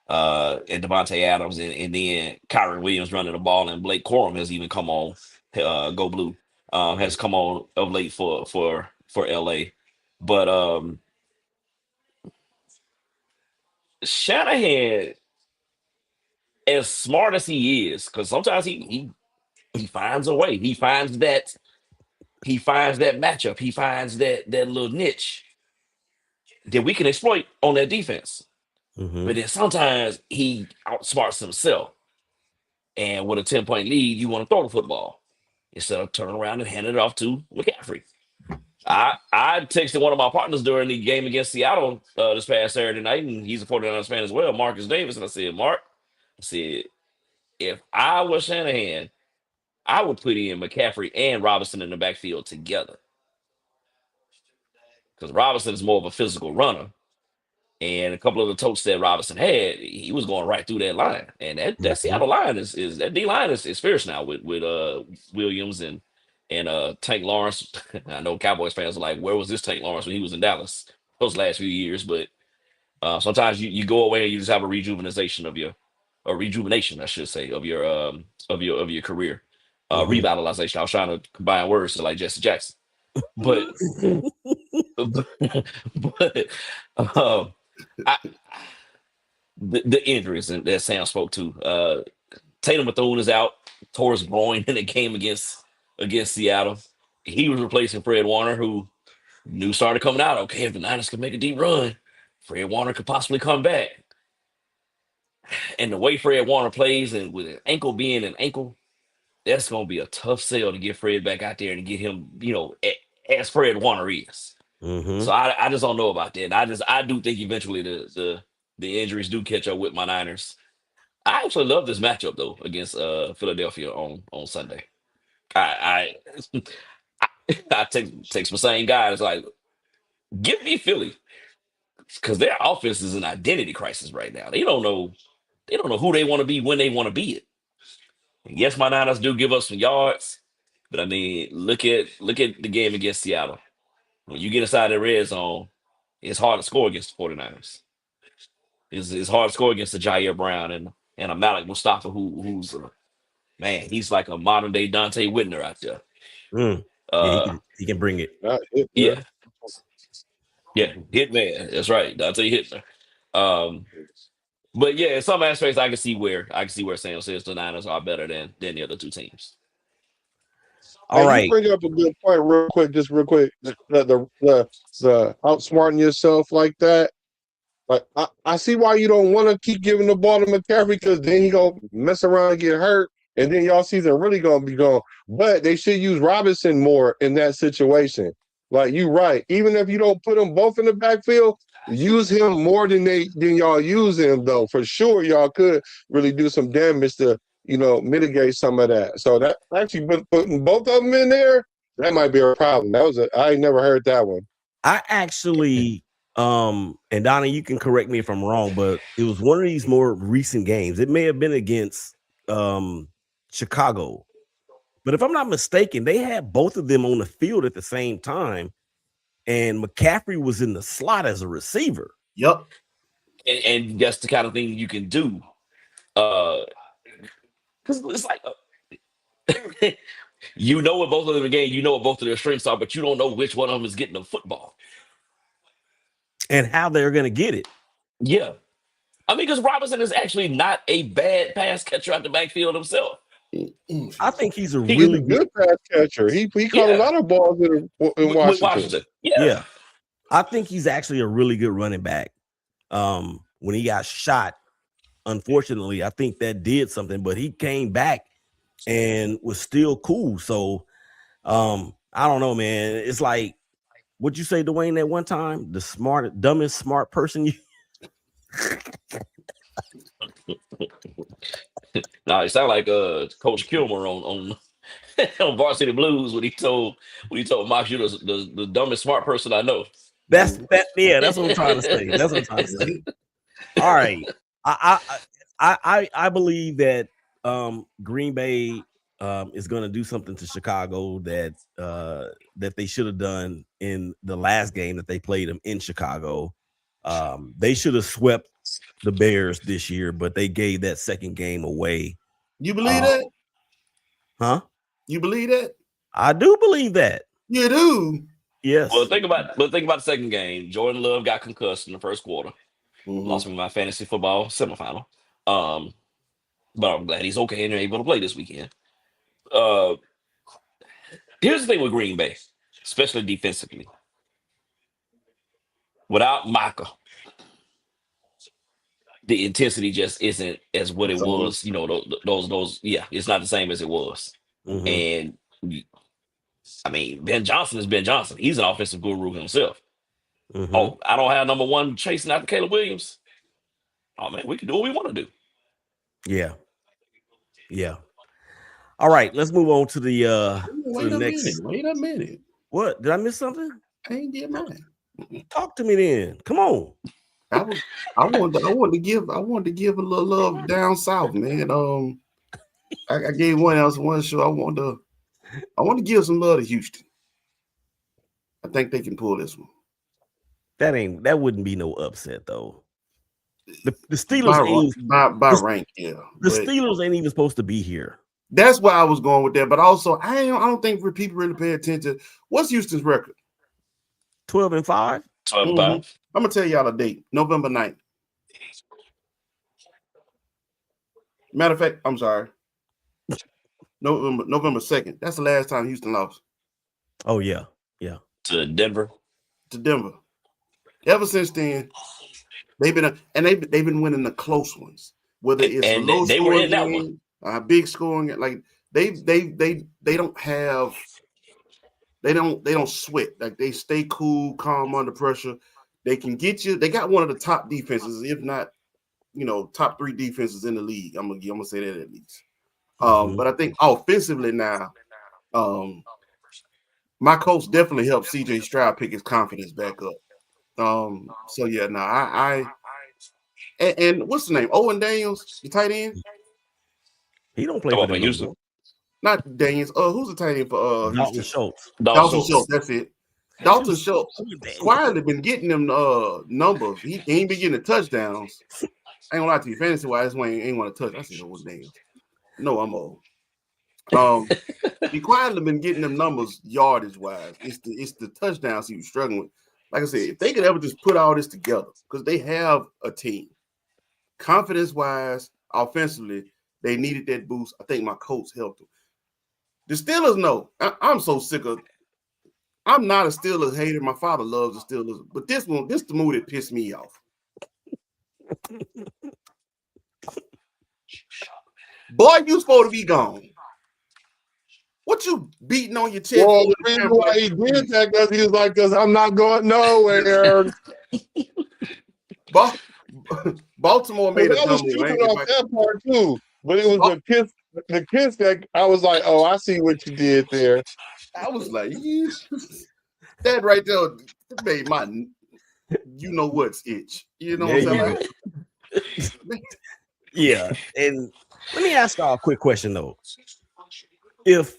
Devontae Adams, and then Kyron Williams running the ball, and Blake Corum has even come on, go blue, has come on of late for LA, but Shanahan, as smart as he is, because sometimes he finds a way, he finds that matchup, he finds that little niche that we can exploit on that defense. Mm-hmm. But then sometimes he outsmarts himself. And with a 10-point lead, you want to throw the football instead of turning around and handing it off to McCaffrey. I texted one of my partners during the game against Seattle this past Saturday night, and he's a 49ers fan as well, Marcus Davis. And I said, Mark, I said, if I was Shanahan, I would put in McCaffrey and Robinson in the backfield together. Because Robinson is more of a physical runner. And a couple of the totes that Robinson had, he was going right through that line. And that Seattle line is that D line is fierce now with Williams and Tank Lawrence. I know Cowboys fans are like, where was this Tank Lawrence when he was in Dallas those last few years? But sometimes you go away and you just have a rejuvenation I should say, of your career. Mm-hmm. Revitalization. I was trying to combine words to like Jesse Jackson. But but I, the injuries that Sam spoke to. Tatum Bethune is out, tore his groin in the game against Seattle. He was replacing Fred Warner, who news started coming out. Okay, if the Niners could make a deep run, Fred Warner could possibly come back. And the way Fred Warner plays, and with an ankle being an ankle, that's going to be a tough sell to get Fred back out there and get him, as Fred Warner is. Mm-hmm. So I just don't know about that. I do think eventually the injuries do catch up with my Niners. I actually love this matchup though against Philadelphia on Sunday. I I, I text my same guy. It's like, give me Philly because their offense is an identity crisis right now. They don't know who they want to be when they want to be it. And yes, my Niners do give us some yards, but I mean, look at the game against Seattle. When you get inside the red zone, it's hard to score against the 49ers. It's hard to score against the Jair Brown and a Malik Mustafa who's man, he's like a modern day Dante Whitner out there. Yeah, Uh, he can bring it. yeah, yeah, Hitman. That's right, Dante Hitler. Um, but yeah, in some aspects, I can see where Sam says the Niners are better than the other two teams. All You right. bring up a good point, real quick. Just real quick. The outsmarting yourself like that. Like I see why you don't want to keep giving the ball to McCaffrey because then he gonna mess around and get hurt, and then y'all season really gonna be gone. But they should use Robinson more in that situation. Like you right, even if you don't put them both in the backfield, use him more than y'all use him though. For sure, y'all could really do some damage to mitigate some of that. So that actually putting both of them in there, that might be a problem. I ain't never heard that one. I actually, and Donna, you can correct me if I'm wrong, but it was one of these more recent games. It may have been against Chicago, but if I'm not mistaken, they had both of them on the field at the same time, and McCaffrey was in the slot as a receiver. Yep. And that's the kind of thing you can do. Because it's like you know what both of them again, you know what both of their strengths are, but you don't know which one of them is getting the football and how they're going to get it. Yeah, I mean, because Robinson is actually not a bad pass catcher out the backfield himself. I think he's a He's really a good pass catcher. He caught a lot of balls in with Washington. Yeah. I think he's actually a really good running back. When he got shot, unfortunately, I think that did something, but he came back and was still cool. So I don't know, man. It's like, what'd you say, Dwayne, that one time? The dumbest smart person you No, it sounded like Coach Kilmer on on Varsity Blues when he told Mox, you're the dumbest smart person I know. that's what I'm trying to say. That's what I'm trying to say. All right. I believe that Green Bay is going to do something to Chicago that they should have done in the last game that they played them in Chicago. They should have swept the Bears this year, but they gave that second game away. You believe that? Huh? You believe that? I do believe that. You do? Yes. Well, think about the second game. Jordan Love got concussed in the first quarter. Lost me my fantasy football semifinal. But I'm glad he's okay and they're able to play this weekend. Here's the thing with Green Bay, especially defensively. Without Micah, the intensity just isn't as what it was. You know, those. Yeah, it's not the same as it was. Mm-hmm. And I mean, Ben Johnson is Ben Johnson. He's an offensive guru himself. Mm-hmm. Oh, I don't have number one chasing after Caleb Williams. Oh man, we can do what we want to do. Yeah. All right, let's move on to the next. Wait a minute. What? Did I miss something? I ain't get mine. Talk to me then. Come on. I wanted to give a little love down south, man. I gave one else one show. I want to give some love to Houston. I think they can pull this one. That wouldn't be no upset though. The Steelers by rank, yeah. The Steelers ain't even supposed to be here. That's why I was going with that. But also, I don't think people really pay attention. What's Houston's record? 12-5. 12-5. I'm gonna tell y'all a date. November 9th. Matter of fact, I'm sorry. November 2nd. That's the last time Houston lost. Oh yeah. To Denver. Ever since then, they've been winning the close ones. Whether it's and low they were in that one. Big scoring, like they don't have. They don't sweat. Like they stay cool, calm under pressure. They can get you. They got one of the top defenses, if not, top 3 defenses in the league. I'm gonna say that at least. But I think offensively now, my coach definitely helped CJ Stroud pick his confidence back up. So yeah, and what's the name? Owen Daniels, the tight end. He don't play for them Houston. Not Daniels. Who's the tight end for Dalton Schultz. Dalton Schultz. That's it. Dalton Schultz quietly been getting them numbers. He ain't been getting the touchdowns. I ain't gonna lie to you, fantasy wise, Wayne ain't want to touch. I said, "Oh, Daniels." No, I'm old. He quietly been getting them numbers yardage wise. It's the touchdowns he was struggling with. Like I said, if they could ever just put all this together, because they have a team, confidence wise, offensively, they needed that boost. I think my coach helped them. The Steelers know. I'm so sick of. I'm not a Steelers hater. My father loves the Steelers, but this the move that pissed me off. Boy, you supposed to be gone. What you beating on your chest? Well, the reason why he did that because he was like, "Cause I'm not going nowhere." Baltimore made a I was dumb move. tripping off that part too, but it was the kiss that I was like, "Oh, I see what you did there." I was like, that right there made my you know what's itch. You know what I'm saying? Yeah, and let me ask y'all a quick question though. If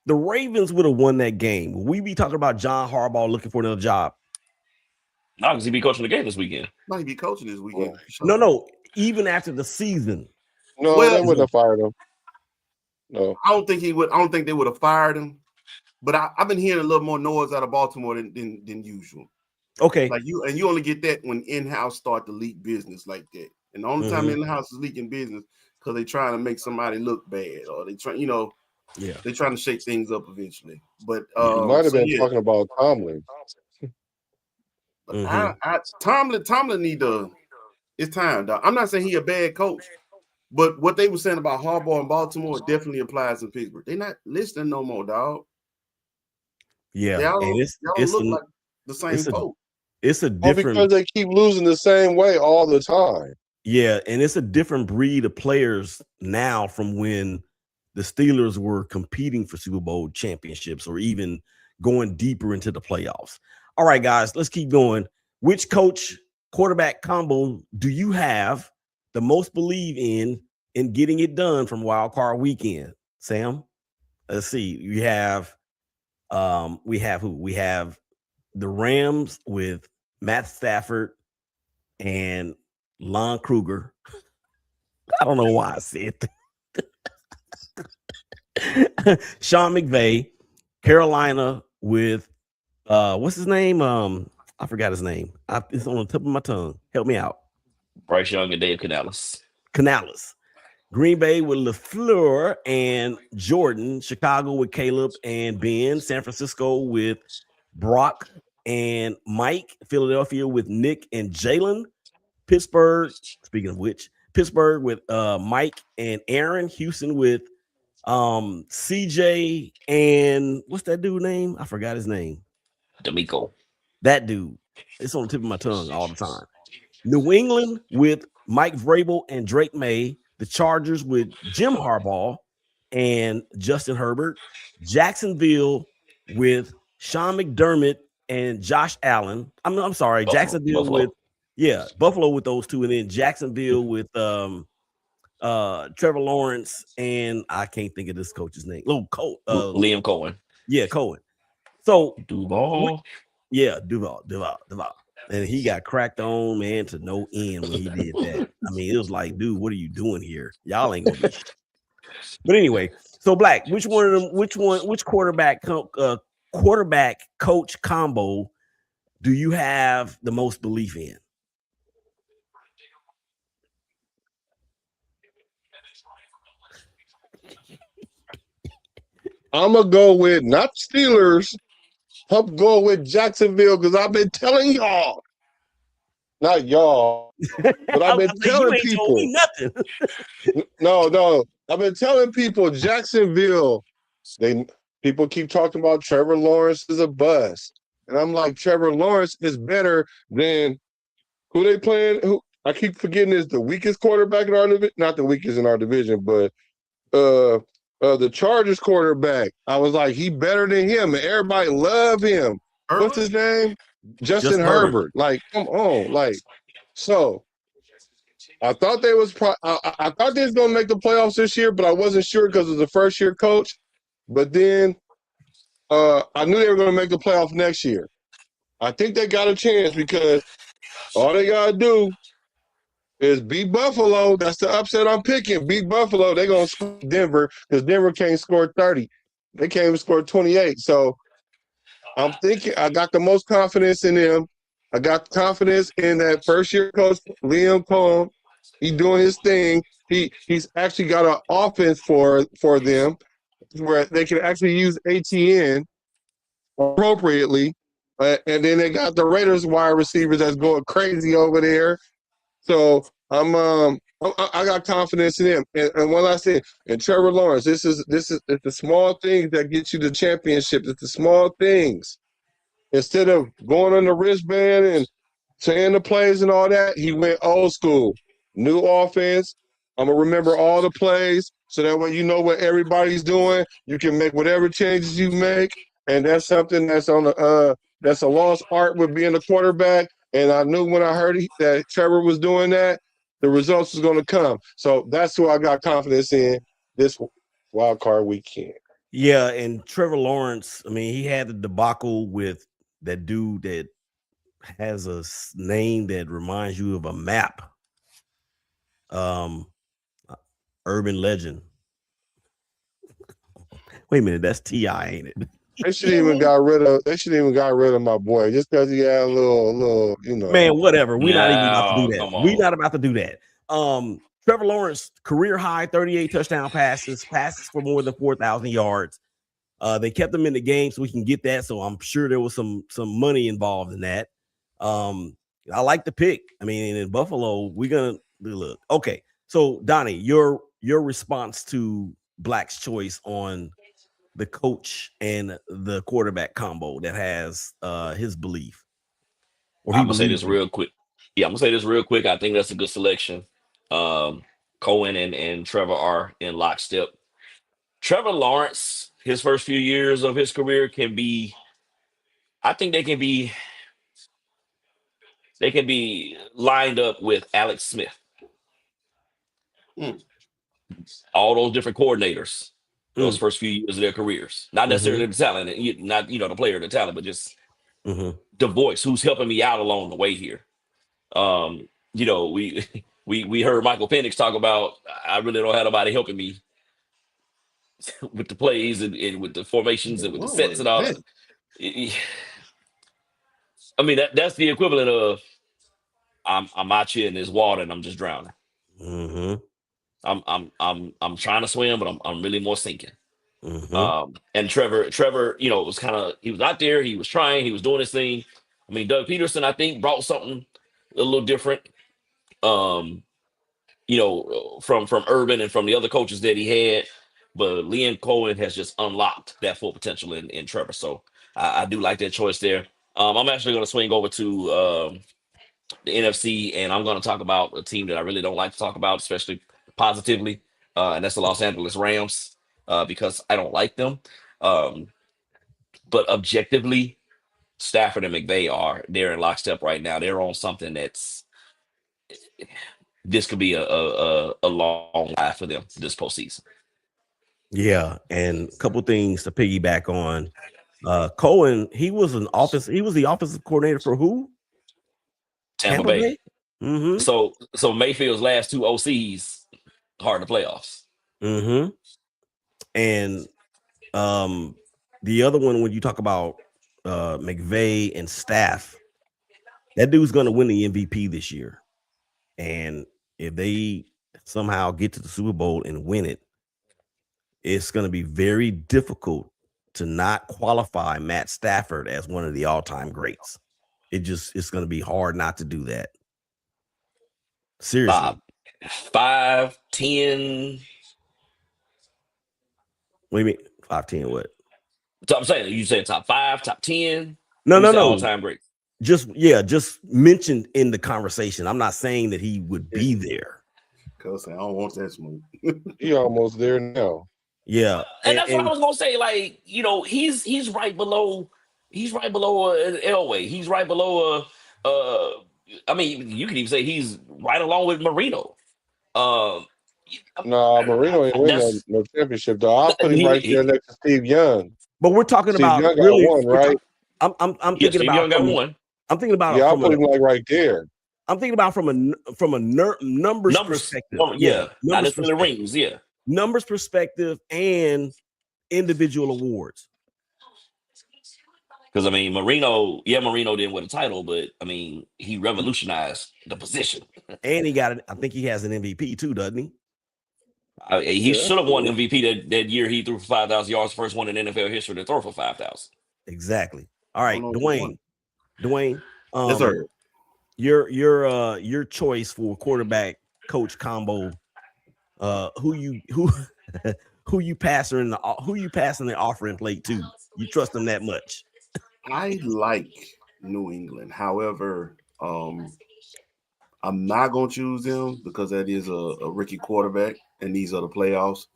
the Ravens would have won that game, would we be talking about John Harbaugh looking for another job? No, because he be coaching the game this weekend. Might be coaching this weekend. No. Even after the season. No, they wouldn't have fired him. No, I don't think he would. I don't think they would have fired him. But I've been hearing a little more noise out of Baltimore than usual. Okay. Like you only get that when in-house start to leak business like that. And the only time in-house is leaking business because they're trying to make somebody look bad or they try, they're trying to shake things up eventually. But you might have been talking about Tomlin. But Tomlin need to. It's time, dog. I'm not saying he a bad coach, but what they were saying about Harbaugh and Baltimore definitely applies in Pittsburgh. They're not listening no more, dog. Yeah, y'all and don't look like the same folks. It's a different because they keep losing the same way all the time. Yeah, and it's a different breed of players now from when the Steelers were competing for Super Bowl championships or even going deeper into the playoffs. All right, guys, let's keep going. Which coach quarterback combo do you have the most believe in getting it done from Wild Card Weekend? Sam, let's see. We have who? We have the Rams with Matt Stafford and Lon Kruger. I don't know why I said that. Sean McVay, Carolina with what's his name? I forgot his name. It's on the tip of my tongue. Help me out. Bryce Young and Dave Canales. Green Bay with LaFleur and Jordan. Chicago with Caleb and Ben. San Francisco with Brock and Mike. Philadelphia with Nick and Jalen. Pittsburgh, speaking of which, Pittsburgh with Mike and Aaron. Houston with CJ and what's that dude name? I forgot his name. D'Amico. That dude. It's on the tip of my tongue all the time. New England with Mike Vrabel and Drake May. The Chargers with Jim Harbaugh and Justin Herbert. Jacksonville with Sean McDermott and Josh Allen. I'm sorry, Jacksonville with Buffalo with those two, and then Jacksonville with Trevor Lawrence and I can't think of this coach's name. Liam Cohen. Yeah, Cohen. So Duval. Duval. And he got cracked on, man, to no end when he did that. I mean, it was like, dude, what are you doing here? Y'all ain't gonna be shit. But anyway, so Black, which quarterback coach combo do you have the most belief in? I'm gonna go with not Steelers. I'm going with Jacksonville because I've been telling y'all, not y'all, but I've been telling people. No, I've been telling people Jacksonville. People keep talking about Trevor Lawrence is a bust, and I'm like, Trevor Lawrence is better than who they playing. Who I keep forgetting is the weakest quarterback in our division. Not the weakest in our division, but the Chargers quarterback. I was like, he better than him, and everybody love him. Herbert? What's his name? Justin Herbert. Like, come on, like, so. I thought they was. I thought they was gonna make the playoffs this year, but I wasn't sure because of the first year coach. But then, I knew they were gonna make the playoff next year. I think they got a chance because all they gotta do is beat Buffalo. That's the upset I'm picking. Beat Buffalo. They're going to score Denver because Denver can't score 30. They can't even score 28. So I'm thinking I got the most confidence in them. I got confidence in that first-year coach, Liam Cohen. He's doing his thing. He's actually got an offense for them. where they can actually use ATN appropriately. And then they got the Raiders wide receivers that's going crazy over there. So I got confidence in him. And what I said, and Trevor Lawrence, it's the small things that get you the championship. It's the small things. Instead of going on the wristband and saying the plays and all that, he went old school. New offense. I'm gonna remember all the plays so that way you know what everybody's doing. You can make whatever changes you make, and that's something that's on the that's a lost art with being a quarterback. And I knew when I heard that Trevor was doing that, the results was going to come. So that's who I got confidence in this wild card weekend. Yeah, and Trevor Lawrence, I mean, he had the debacle with that dude that has a name that reminds you of a map. Urban Legend. Wait a minute, that's T.I., ain't it? They should even got rid of my boy just because he had a little, Man, whatever. We're not even about to do No, that. come We're on. not about to do that. Trevor Lawrence, career high 38 touchdown passes for more than 4,000 yards. They kept him in the game so we can get that. So I'm sure there was some money involved in that. I like the pick. I mean, in Buffalo, we're gonna look. Okay, so Donnie, your response to Black's choice on the coach and the quarterback combo that has his belief. Or he I'm gonna say believes this in. real quick. Yeah, I'm gonna say this real quick. I think that's a good selection. Cohen and Trevor are in lockstep. Trevor Lawrence, his first few years of his career can be, I think they can be lined up with Alex Smith. Mm. All those different coordinators, those Mm. first few years of their careers. Not necessarily the talent, not the player, the talent, but just the voice who's helping me out along the way here. We we heard Michael Penix talk about I really don't have nobody helping me with the plays and with the formations and with the What sets was and all that? that. I mean that's the equivalent of I'm out here in this water and I'm just drowning. Mm-hmm. I'm trying to swim, but I'm really more sinking. Mm-hmm. And Trevor, was he was out there, he was trying, he was doing his thing. I mean, Doug Peterson, I think, brought something a little different. From Urban and from the other coaches that he had. But Liam Cohen has just unlocked that full potential in Trevor. So I do like that choice there. I'm actually going to swing over to the NFC, and I'm going to talk about a team that I really don't like to talk about, especially positively, and that's the Los Angeles Rams, because I don't like them. But objectively, Stafford and McVay they're in lockstep right now. They're on something this could be a long life for them this postseason. Yeah, and a couple things to piggyback on. Cohen, he was the offensive coordinator for who? Tampa Tampa Bay. Bay. Mm-hmm. So Mayfield's last two OCs hard to playoffs. Mm-hmm. And the other one, when you talk about McVay and staff, that dude's gonna win the MVP this year. And if they somehow get to the Super Bowl and win it, it's going to be very difficult to not qualify Matt Stafford as one of the all-time greats. It's going to be hard not to do that. Seriously. 5, 10. What do you mean? 5, 10, what? So I'm saying you said top 5, top 10. No. Say all-time great. Just mentioned in the conversation. I'm not saying that he would be there. Cause I don't want that smoke. He almost there now. Yeah. And that's what I was gonna say. Like, he's right below Elway. He's right below I mean, you can even say he's right along with Marino. No, Marino ain't win no championship though. I'll put him right there next to Steve Young. But we're talking Steve about Young got really one, right? I'm thinking Steve about Young got one. I'm thinking about I'll put him like right there. I'm thinking about from a numbers perspective. Not necessarily rings. Yeah, numbers perspective and individual awards. Because I mean, Marino didn't win a title, but I mean, he revolutionized the position. And I think he has an MVP too, doesn't he? He should have won MVP that year. He threw for 5,000 yards, first one in NFL history to throw for 5,000. Exactly. All right, know if he won. Dwayne. Yes, sir. Your choice for quarterback coach combo. Who you passing the offering plate to? You trust them that much? I like New England. However, I'm not going to choose them because that is a rookie quarterback, and these are the playoffs.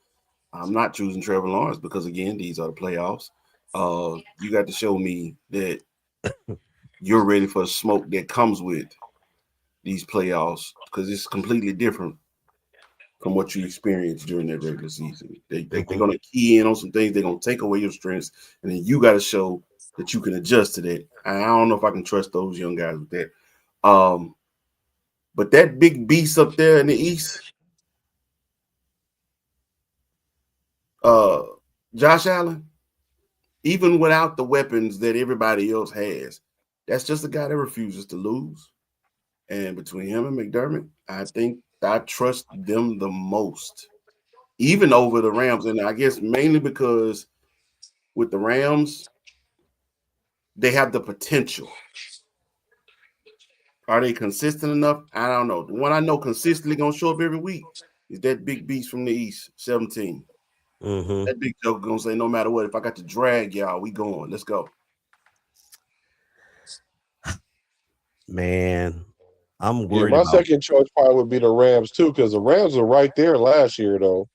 I'm not choosing Trevor Lawrence because, again, these are the playoffs. You got to show me that you're ready for the smoke that comes with these playoffs because it's completely different from what you experienced during that regular season. They're going to key in on some things. They're going to take away your strengths, and then you got to show that you can adjust to that. I don't know if I can trust those young guys with that. But that big beast up there in the East, Josh Allen, even without the weapons that everybody else has, that's just a guy that refuses to lose. And between him and McDermott, I think I trust them the most, even over the Rams. And I guess mainly because with the Rams, they have the potential. Are they consistent enough? I don't know. The one I know consistently going to show up every week is that big beast from the East, 17. That big joker going to say, no matter what, if I got to drag y'all, we going. Let's go. Man, I'm worried. My second choice probably would be the Rams too, because the Rams are right there last year, though.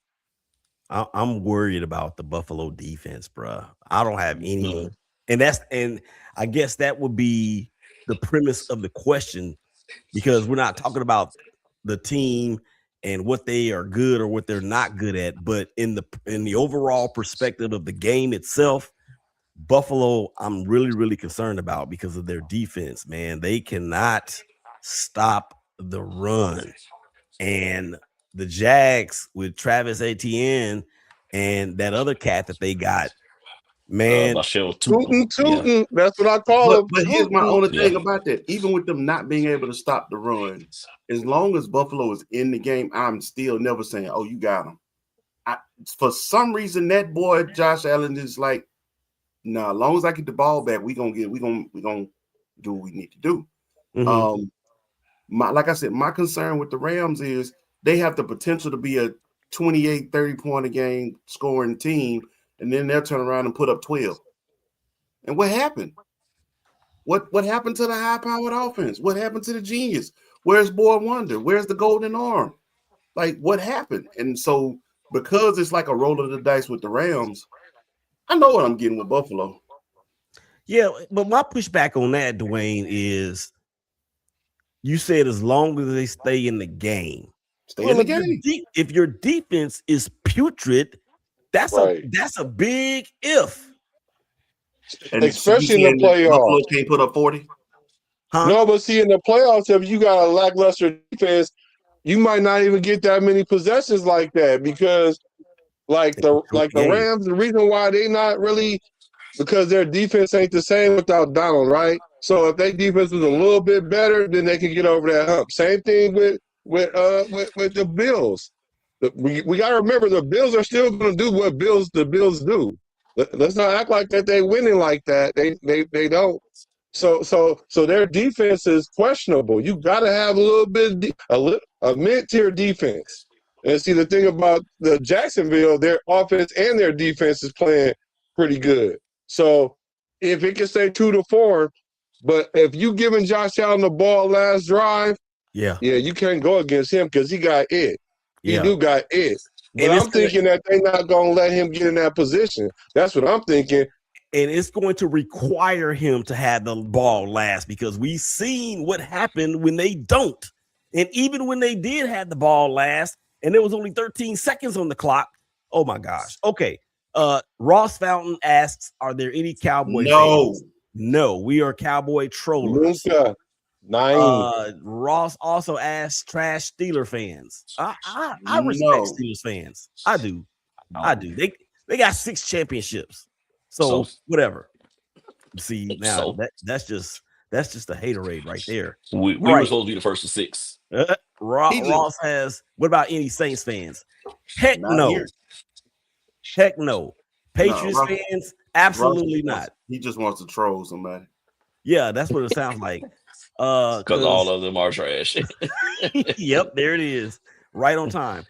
I'm worried about the Buffalo defense, bro. I don't have any, and I guess that would be the premise of the question, because we're not talking about the team and what they are good or what they're not good at, but in the overall perspective of the game itself, Buffalo, I'm really, really concerned about because of their defense, man. They cannot stop the run. And the Jags with Travis Etienne and that other cat that they got, man. Tootin'. That's what I call him. But here's my only thing about that. Even with them not being able to stop the run, as long as Buffalo is in the game, I'm still never saying, oh, you got him. For some reason, that boy, Josh Allen, is like, nah, as long as I get the ball back, we gonna do what we need to do. Like I said, my concern with the Rams is they have the potential to be a 28, 30 point a game scoring team, and then they'll turn around and put up 12. And what happened? What happened to the high-powered offense? What happened to the genius? Where's Boy Wonder? Where's the golden arm? Like, what happened? And so, because it's like a roll of the dice with the Rams, I know what I'm getting with Buffalo. Yeah, but my pushback on that, Dwayne, is you said as long as they stay in the game. If your defense is putrid, that's a big if. And especially in the playoffs. Buffalo can't put up 40. No, but see, in the playoffs, if you got a lackluster defense, you might not even get that many possessions like that, because the Rams, the reason why they not really, because their defense ain't the same without Donald, right? So if their defense was a little bit better, then they can get over that hump. Same thing with the Bills. We got to remember the Bills are still going to do what the Bills do. Let's not act like that they winning like that. They don't. So their defense is questionable. You got to have a little bit a mid-tier defense. And see, the thing about the Jacksonville, their offense and their defense is playing pretty good. So if it can stay 2-4, but if you giving Josh Allen the ball last drive, you can't go against him because he got it. He do got it. But I'm thinking that they're not going to let him get in that position. That's what I'm thinking. And it's going to require him to have the ball last, because we've seen what happened when they don't. And even when they did have the ball last and there was only 13 seconds on the clock, oh my gosh. Okay. Ross Fountain asks, are there any Cowboy fans? No, we are Cowboy trollers. Ross also asks, trash Steeler fans. I respect Steelers fans. I do. They got 6 championships. So whatever. See, now that's just a haterade right there. We were supposed to be the first of 6. He just Ross has. What about any Saints fans? Heck not no. here. Heck no. Patriots Ross- fans, absolutely not. He just wants to troll somebody. Yeah, that's what it sounds like. Because all of them are trash. Yep, there it is. Right on time.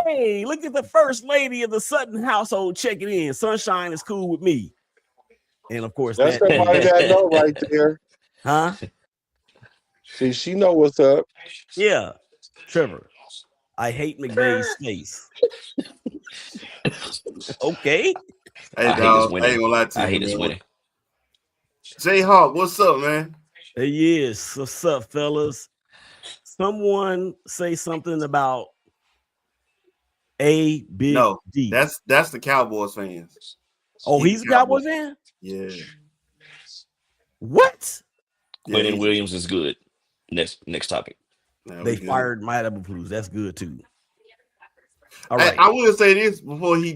Hey, look at the first lady of the Sutton household checking in. Sunshine is cool with me. And of course, That's that somebody is, that know right there. huh? See, she know what's up. Yeah. Trevor, I hate McVay's face. Okay. Hey, I hate his dog, I winning. ain't gonna lie to you. I hate his man. winning. Jayhawk, what's up, man? There he is. What's up, fellas? Someone say something about A Big No, D. that's the Cowboys fans. Oh, he's a Cowboys fan? Yeah. What? Yeah, Quentin Williams is good. Next topic. Nah, They we good. fired Maya Blues. That's good too. All Hey, right. I will say this before he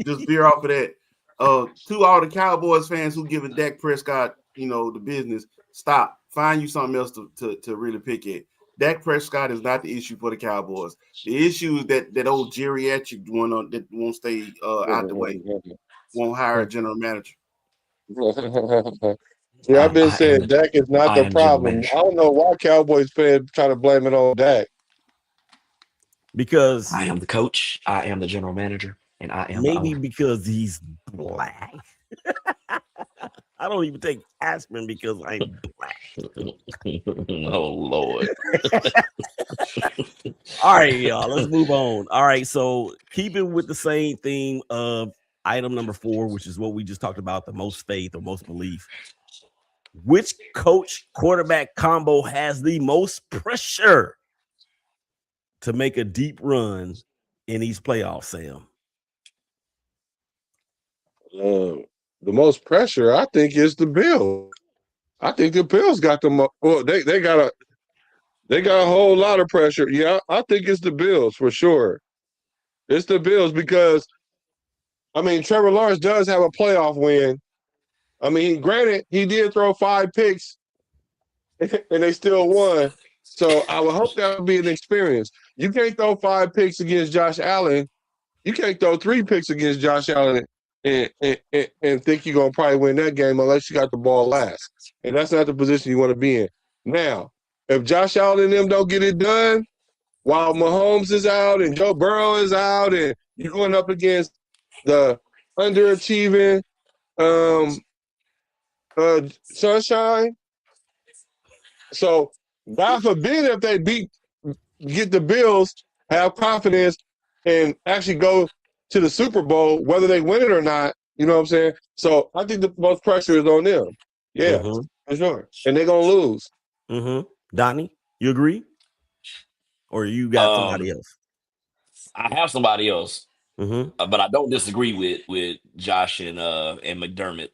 just veer off of that. To all the Cowboys fans who giving Dak Prescott, the business, stop. Find you something else to really pick at. Dak Prescott is not the issue for the Cowboys. The issue is that old geriatric one that won't stay out the way, won't hire a general manager. Yeah, I've been I saying am Dak is not I the am general problem. manager. I don't know why Cowboys fans try to blame it on Dak. Because I am the coach. I am the general manager, and I am the maybe owner. because he's black. I don't even take aspirin because I'm black. Oh Lord. All right, y'all. Let's move on. All right, so keeping with the same theme of item number 4, which is what we just talked about, the most faith or most belief. Which coach quarterback combo has the most pressure to make a deep run in these playoffs, Sam? The most pressure, I think, is the Bills. I think the Bills got the most. Well, they got a whole lot of pressure. Yeah, I think it's the Bills for sure. It's the Bills because Trevor Lawrence does have a playoff win. Granted, he did throw 5 picks, and they still won. So I would hope that would be an experience. You can't throw 5 picks against Josh Allen. You can't throw 3 picks against Josh Allen and think you're gonna probably win that game unless you got the ball last. And that's not the position you want to be in. Now, if Josh Allen and them don't get it done while Mahomes is out and Joe Burrow is out, and you're going up against the underachieving Sunshine. So God forbid if they get the Bills, have confidence, and actually go to the Super Bowl, whether they win it or not. You know what I'm saying? So I think the most pressure is on them. Yeah, for sure. And they're gonna lose. Donnie, you agree? Or you got somebody else? I have somebody else, Mm-hmm. but I don't disagree with Josh and McDermott.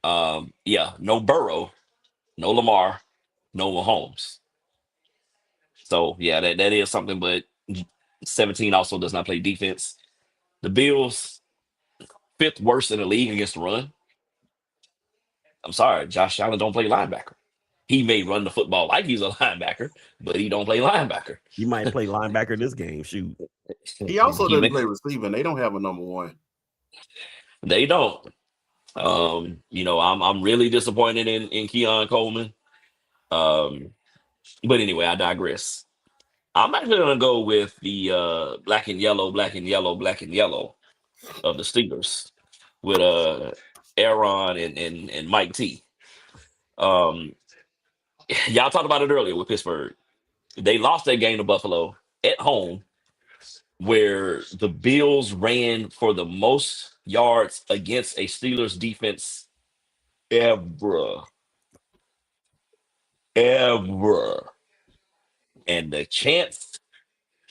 No Burrow, no Lamar, no Mahomes. So yeah, that is something. But 17 also does not play defense. The Bills, 5th worst in the league against the run. I'm sorry, Josh Allen don't play linebacker. He may run the football like he's a linebacker, but he don't play linebacker. You might play linebacker this game. Shoot. He also doesn't play receiver. They don't have a number 1. They don't. I'm really disappointed in Keon Coleman. But anyway, I digress. I'm actually gonna go with the black and yellow of the Steelers with Aaron and Mike T. Y'all talked about it earlier with Pittsburgh. They lost that game to Buffalo at home, where the Bills ran for the most yards against a Steelers defense ever. And the chance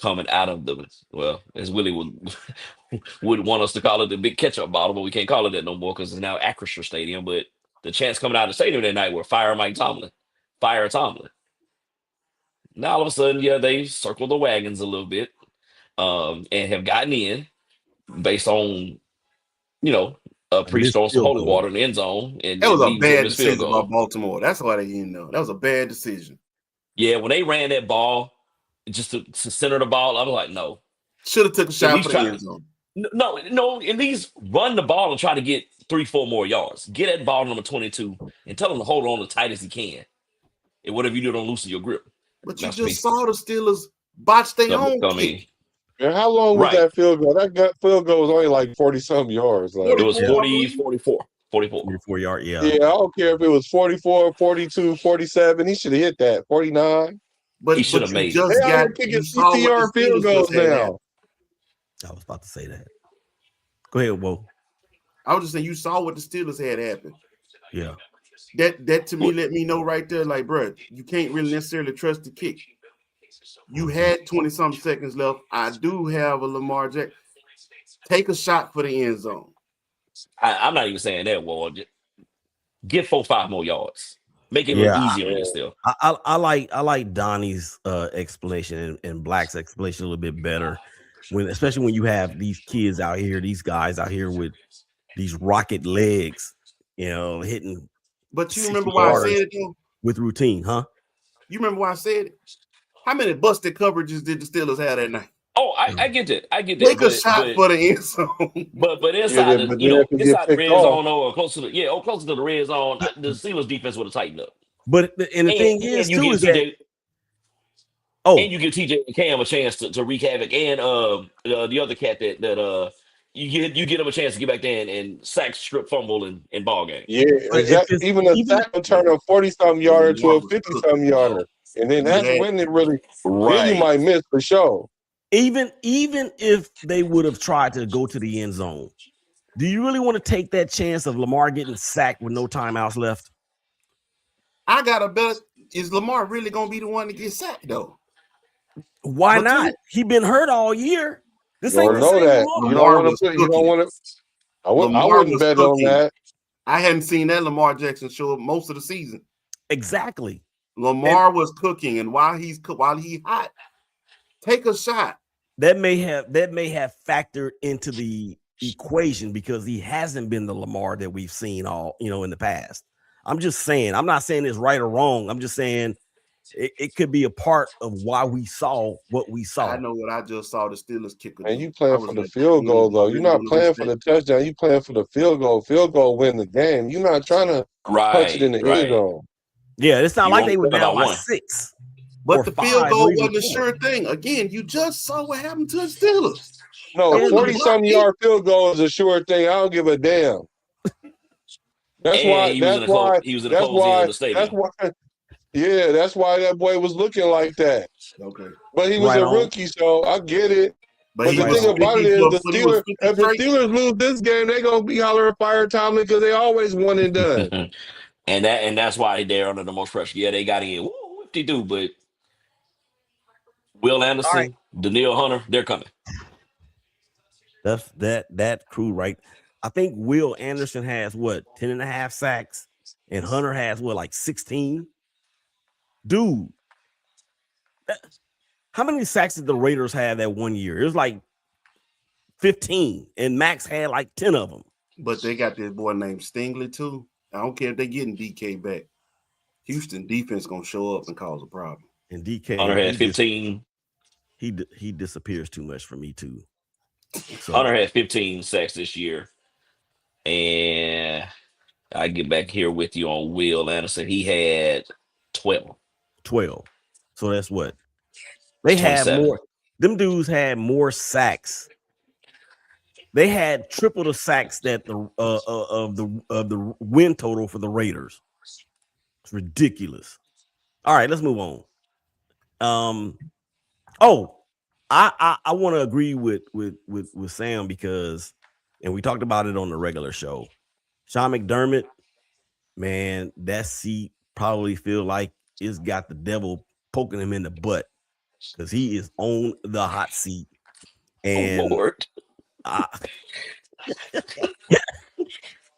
coming out of as Willie would want us to call it, the big ketchup bottle, but we can't call it that no more because it's now Acrisure Stadium. But the chants coming out of the stadium that night were fire Tomlin. Now all of a sudden, they circled the wagons a little bit, and have gotten in based on a priest throwing some holy water in the end zone and That was a leading to a bad missed field decision goal. by Baltimore. That's why they didn't know. That was a bad decision. Yeah, when they ran that ball, just to center the ball. I'm like, no. Should have took a At shot least for the try. end zone. No. At least run the ball and try to get 3-4 more yards. Get that ball number 22 and tell him to hold on as tight as he can. And whatever you do, don't loosen your grip. But you just Masterpiece. saw the Steelers botch their I own mean, kick. And how long was Right. that field goal? That field goal was only like 40-some yards. Like, It was 44. 44. 44 yard, yeah. yeah, I don't care if it was 44, 42, 47. He should have hit that. 49. But He should have you made it. just They out got here you kicking saw what 50-yard the field Steelers goals just had now. happen. I was about to say that. Go ahead, Whoa. I was just saying you saw what the Steelers had happen. Yeah. That to me let me know right there, like, bro, you can't really necessarily trust the kick. You had 20-something seconds left. I do have a Lamar Jackson. Take a shot for the end zone. I'm not even saying that, Ward. Get 4-5 more yards. Make it a Yeah, little easier against still. I like Donnie's explanation and Black's explanation a little bit better. Especially when you have these kids out here, these guys out here with these rocket legs, hitting. But you 60 remember why I yards said it though? with routine, huh? You remember why I said it? How many busted coverages did the Steelers have that night? Oh, I get that. I get that. Take a shot for the end zone. But inside but the then inside the picked red off. zone or closer to the red zone, the Steelers defense would have tightened up. But the thing is, you too, give is that TJ and you give TJ and Cam a chance to wreak havoc, and the other cat that you get him a chance to get back there and sack, strip, fumble, and ball game. Yeah, exactly. Even a sack will turn a 40-some yarder to a 50-some yarder. And then that's when it really, then you might miss for sure. Even if they would have tried to go to the end zone, do you really want to take that chance of Lamar getting sacked with no timeouts left? I got a bet. Is Lamar really going to be the one to get sacked, though? Why not? He been hurt all year. This ain't don't the know same that. Lamar. You don't want to. I wouldn't bet on that. I hadn't seen that Lamar Jackson show up most of the season. Exactly. Lamar was cooking, and while he hot, take a shot. That may have factored into the equation because he hasn't been the Lamar that we've seen in the past. I'm just saying. I'm not saying it's right or wrong. I'm just saying it could be a part of why we saw what we saw. I know what I just saw. The Steelers kicker. And you playing for the field goal though. You're not playing for the touchdown. You playing for the field goal. Field goal win the game. You're not trying to punch it in the end zone. Yeah, it's not like they were down by 6. But the field goal wasn't a sure thing. Again, you just saw what happened to the Steelers. No, 40-some yard field goal is a sure thing. I don't give a damn. That's why. He was in the closed end of the stadium. That's why. Yeah, that's why that boy was looking like that. Okay, but he was a rookie, so I get it. But the thing about it is, if the Steelers lose this game, they're gonna be hollering fire Tomlin because they always one and done. and that's why they're under the most pressure. Yeah, they got in. What they do? But Will Anderson, Danielle Hunter, they're coming. That's that crew, right? I think Will Anderson has 10.5 sacks, and Hunter has like 16. Dude, how many sacks did the Raiders have that one year? It was like 15, and Max had like 10 of them. But they got this boy named Stingley too. I don't care if they're getting DK back. Houston defense gonna show up and cause a problem. And DK Hunter had 15. He disappears too much for me too. So, Hunter had 15 sacks this year, and I get back here with you on Will Anderson. He had 12. So that's what they had more. Them dudes had more sacks. They had triple the sacks that the of the win total for the Raiders. It's ridiculous. All right, let's move on. I want to agree with Sam because, and we talked about it on the regular show. Sean McDermott, man, that seat probably feel like it's got the devil poking him in the butt because he is on the hot seat. And Lord.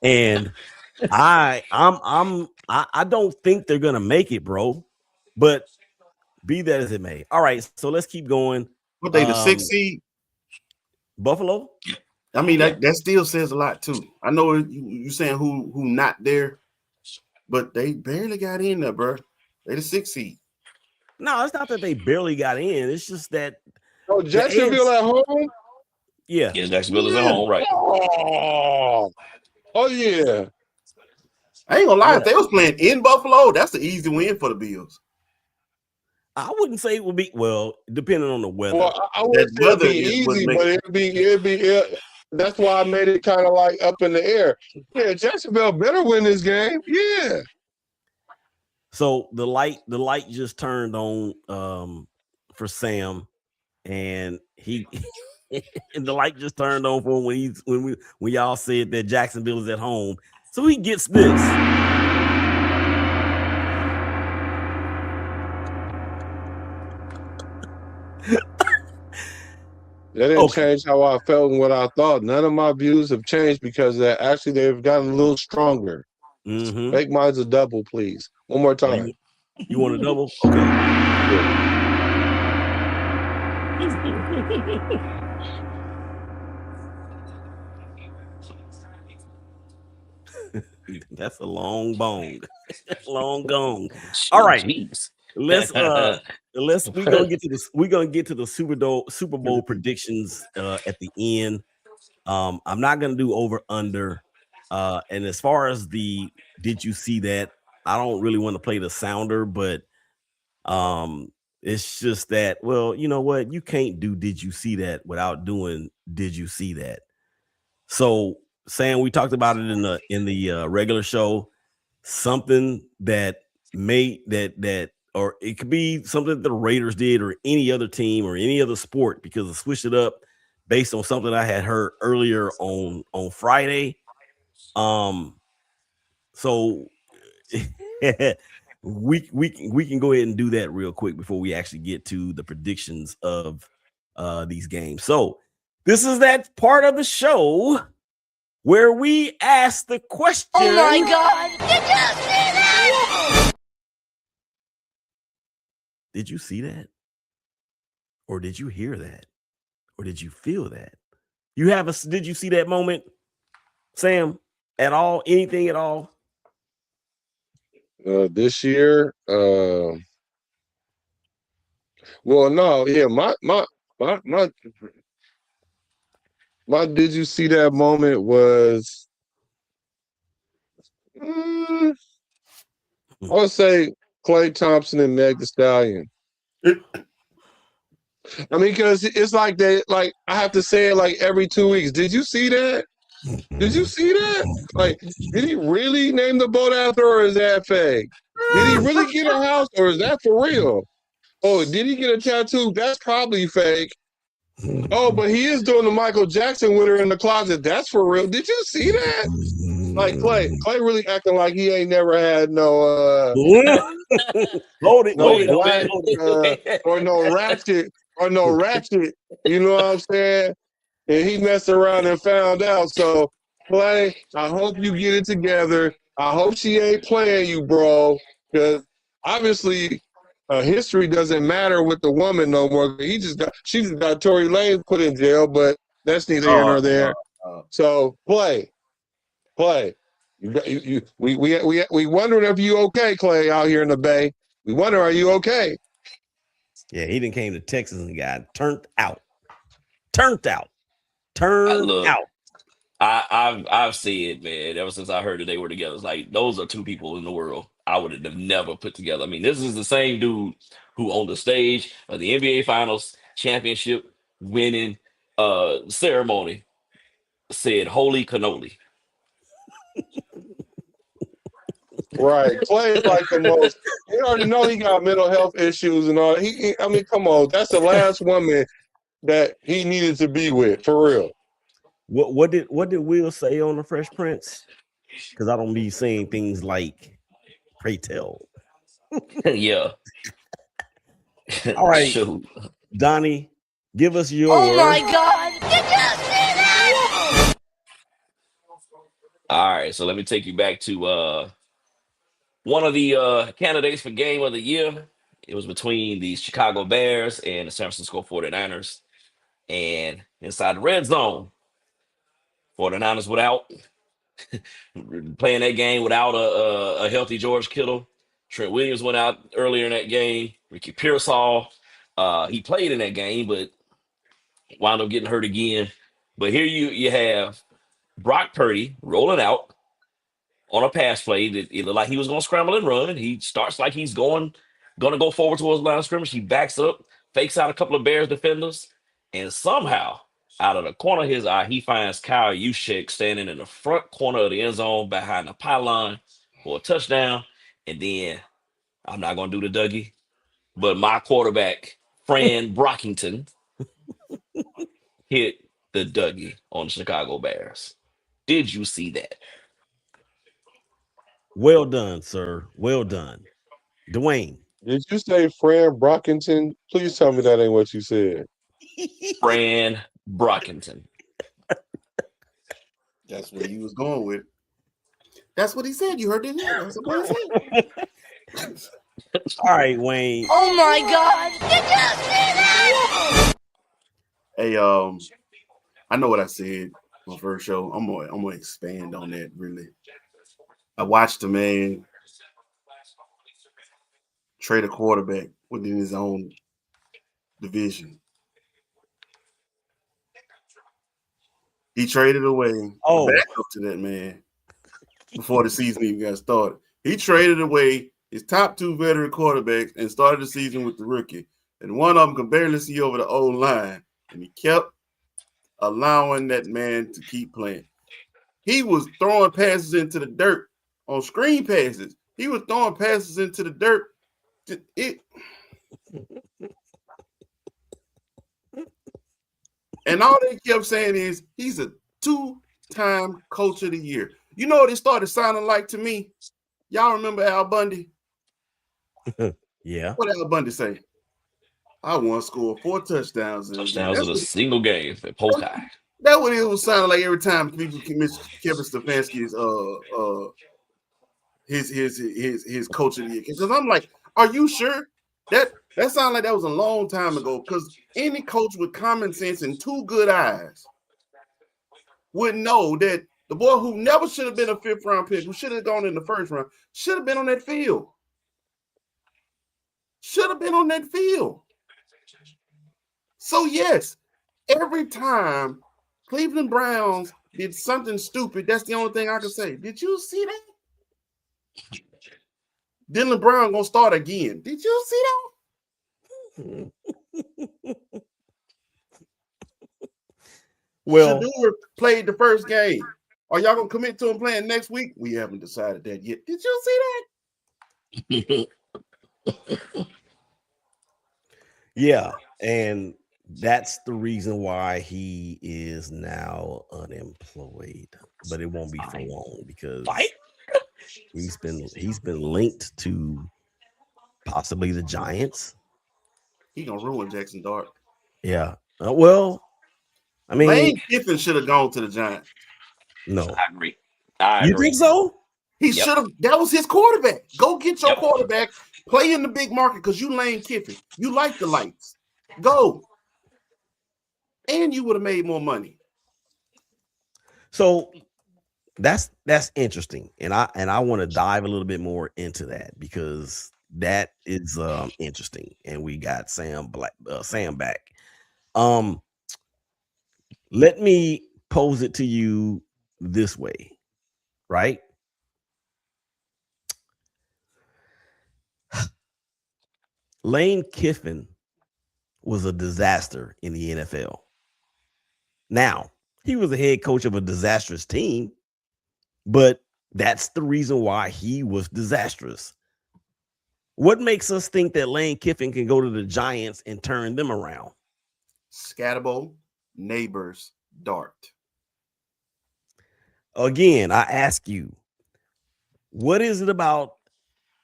And I don't think they're gonna make it, bro. But be that as it may. All right, so let's keep going. What they the 6th seed? Buffalo? I mean, that still says a lot too. I know you saying who not there, but they barely got in there, bro. They the 6th seed. No, it's not that they barely got in. It's just that Oh, the Jacksonville edge. at home? Yeah. Yeah, Jacksonville is at home, right? Oh yeah. I ain't gonna lie, Yeah. if they was playing in Buffalo, that's the easy win for the Bills. I wouldn't say it would be depending on the weather. Well, I That wouldn't say it'd weather be is what easy, makes but that's why I made it kind of like up in the air. Yeah, Jacksonville better win this game. Yeah. So the light just turned on for Sam, and he and the light just turned on for him when y'all said that Jacksonville is at home. So he gets this. That didn't change how I felt and what I thought. None of my views have changed because actually they've gotten a little stronger. Mm-hmm. Make mine's a double, please. One more time. You want a double? Okay. That's a long bong. Long gong. All right. Jeez. We're gonna get to the Super Bowl predictions at the end. I'm not gonna do over under. And as far as did you see that? I don't really want to play the sounder, but it's just that, well, you know what? You can't do did you see that without doing did you see that? So, Sam, we talked about it in the regular show. Something that or it could be something that the Raiders did or any other team or any other sport, because I switched it up based on something I had heard earlier on Friday. So we can go ahead and do that real quick before we actually get to the predictions of these games. So this is that part of the show where we ask the question. Oh my God! Did you see that? Did you see that? Or did you hear that? Or did you feel that? Did you see that moment, Sam, at all? Anything at all? This year, well, no, yeah, my did you see that moment was I would say Klay Thompson and Meg Thee Stallion. I mean, because it's like I have to say it like every 2 weeks. Did you see that? Did you see that? Like, did he really name the boat after, or is that fake? Did he really get a house, or is that for real? Oh, did he get a tattoo? That's probably fake. Oh, but he is doing the Michael Jackson with her in the closet. That's for real. Did you see that? Like Klay really acting like he ain't never had no Hold it, no wait, black or no ratchet. You know what I'm saying? And he messed around and found out. So Klay, I hope you get it together. I hope she ain't playing you, bro, because obviously history doesn't matter with the woman no more. She just got Tory Lanez put in jail, but that's neither here nor there. So play. We wondering if you okay, Klay, out here in the Bay. We wonder, are you okay? Yeah, he didn't came to Texas and got turned out. Look, I've said, man, ever since I heard that they were together, it's like those are two people in the world I would have never put together. I mean, this is the same dude who on the stage of the NBA Finals championship winning ceremony said "Holy cannoli." Right. Klay is like the most. You already know he got mental health issues and all. I mean, come on. That's the last woman that he needed to be with, for real. What did Will say on the Fresh Prince? Because I don't be saying things like "pray tell." Yeah. All right, Shoot. Donnie, give us your. Oh my God! Did you see that? All right, so let me take you back to one of the candidates for game of the year. It was between the Chicago Bears and the San Francisco 49ers. And inside the red zone, 49ers without playing that game without a healthy George Kittle. Trent Williams went out earlier in that game. Ricky Pearsall, he played in that game, but wound up getting hurt again. But here you have Brock Purdy rolling out on a pass play that it looked like he was going to scramble and run. He starts like he's going to go forward towards the line of scrimmage. He backs up, fakes out a couple of Bears defenders, and somehow out of the corner of his eye, he finds Kyle Juszczyk standing in the front corner of the end zone behind the pylon for a touchdown. And then I'm not going to do the Dougie, but my quarterback, Fran Brockington, hit the Dougie on the Chicago Bears. Did you see that? Well done, sir. Well done. Dwayne. Did you say Fran Brockington? Please tell me that ain't what you said. Fran Brockington. That's where he was going with. That's what he said. You heard it here. That's what he said. All right, Wayne. Oh my God! Did you see that? Hey, I know what I said on my first show. I'm gonna expand on that. Really, I watched the man trade a quarterback within his own division. He traded away the backup to that man before the season even got started. He traded away his top two veteran quarterbacks and started the season with the rookie. And one of them could barely see over the old line. And he kept allowing that man to keep playing. He was throwing passes into the dirt on screen passes. He was throwing passes into the dirt. And all they kept saying is he's a 2-time coach of the year. You know what it started sounding like to me? Y'all remember Al Bundy? Yeah. What Al Bundy say? I want to score 4 touchdowns in a single game at Polkai. That's what it was sounding like every time people commit Kevin Stefanski's his coach of the year. Because I'm like, are you sure? That sounded like that was a long time ago. Because any coach with common sense and 2 good eyes would know that the boy who never should have been a 5th round pick, who should have gone in the 1st round, should have been on that field. Should have been on that field. So yes, every time Cleveland Browns did something stupid, that's the only thing I can say. Did you see that? Dylan Brown gonna start again. Did you see that? Well, Shador played the first game. Are y'all gonna commit to him playing next week? We haven't decided that yet. Did you see that? Yeah, and that's the reason why he is now unemployed. But it won't be for long because he's been linked to possibly the Giants. He gonna ruin Jackson Dart. Yeah. Well, I mean, Lane Kiffin should have gone to the Giants. No, I agree. You think so? He should have. That was his quarterback. Go get your quarterback. Play in the big market because you Lane Kiffin. You like the lights. Go. And you would have made more money. So that's interesting, and I want to dive a little bit more into that because that is interesting. And we got Sam back. Let me pose it to you this way, right? Lane Kiffin was a disaster in the NFL. Now, he was a head coach of a disastrous team, but that's the reason why he was disastrous. What makes us think that Lane Kiffin can go to the Giants and turn them around? Scatterbo, Neighbors, Dart. Again, I ask you, what is it about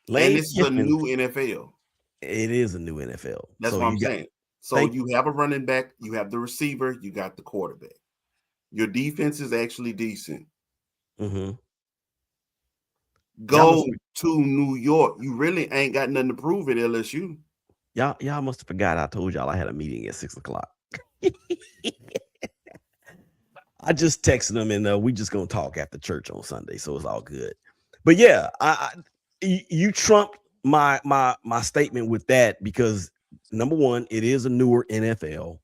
Lane And it's Kiffin? a new NFL. It is a new NFL. That's what I'm saying. So you have a running back, you have the receiver, you got the quarterback. Your defense is actually decent. Mm-hmm. Go to New York. You really ain't got nothing to prove at LSU. Y'all must have forgot I told y'all I had a meeting at 6:00. I just texted them and we just gonna talk after church on Sunday, so it's all good. But yeah, you trump my statement with that, because number one, it is a newer NFL.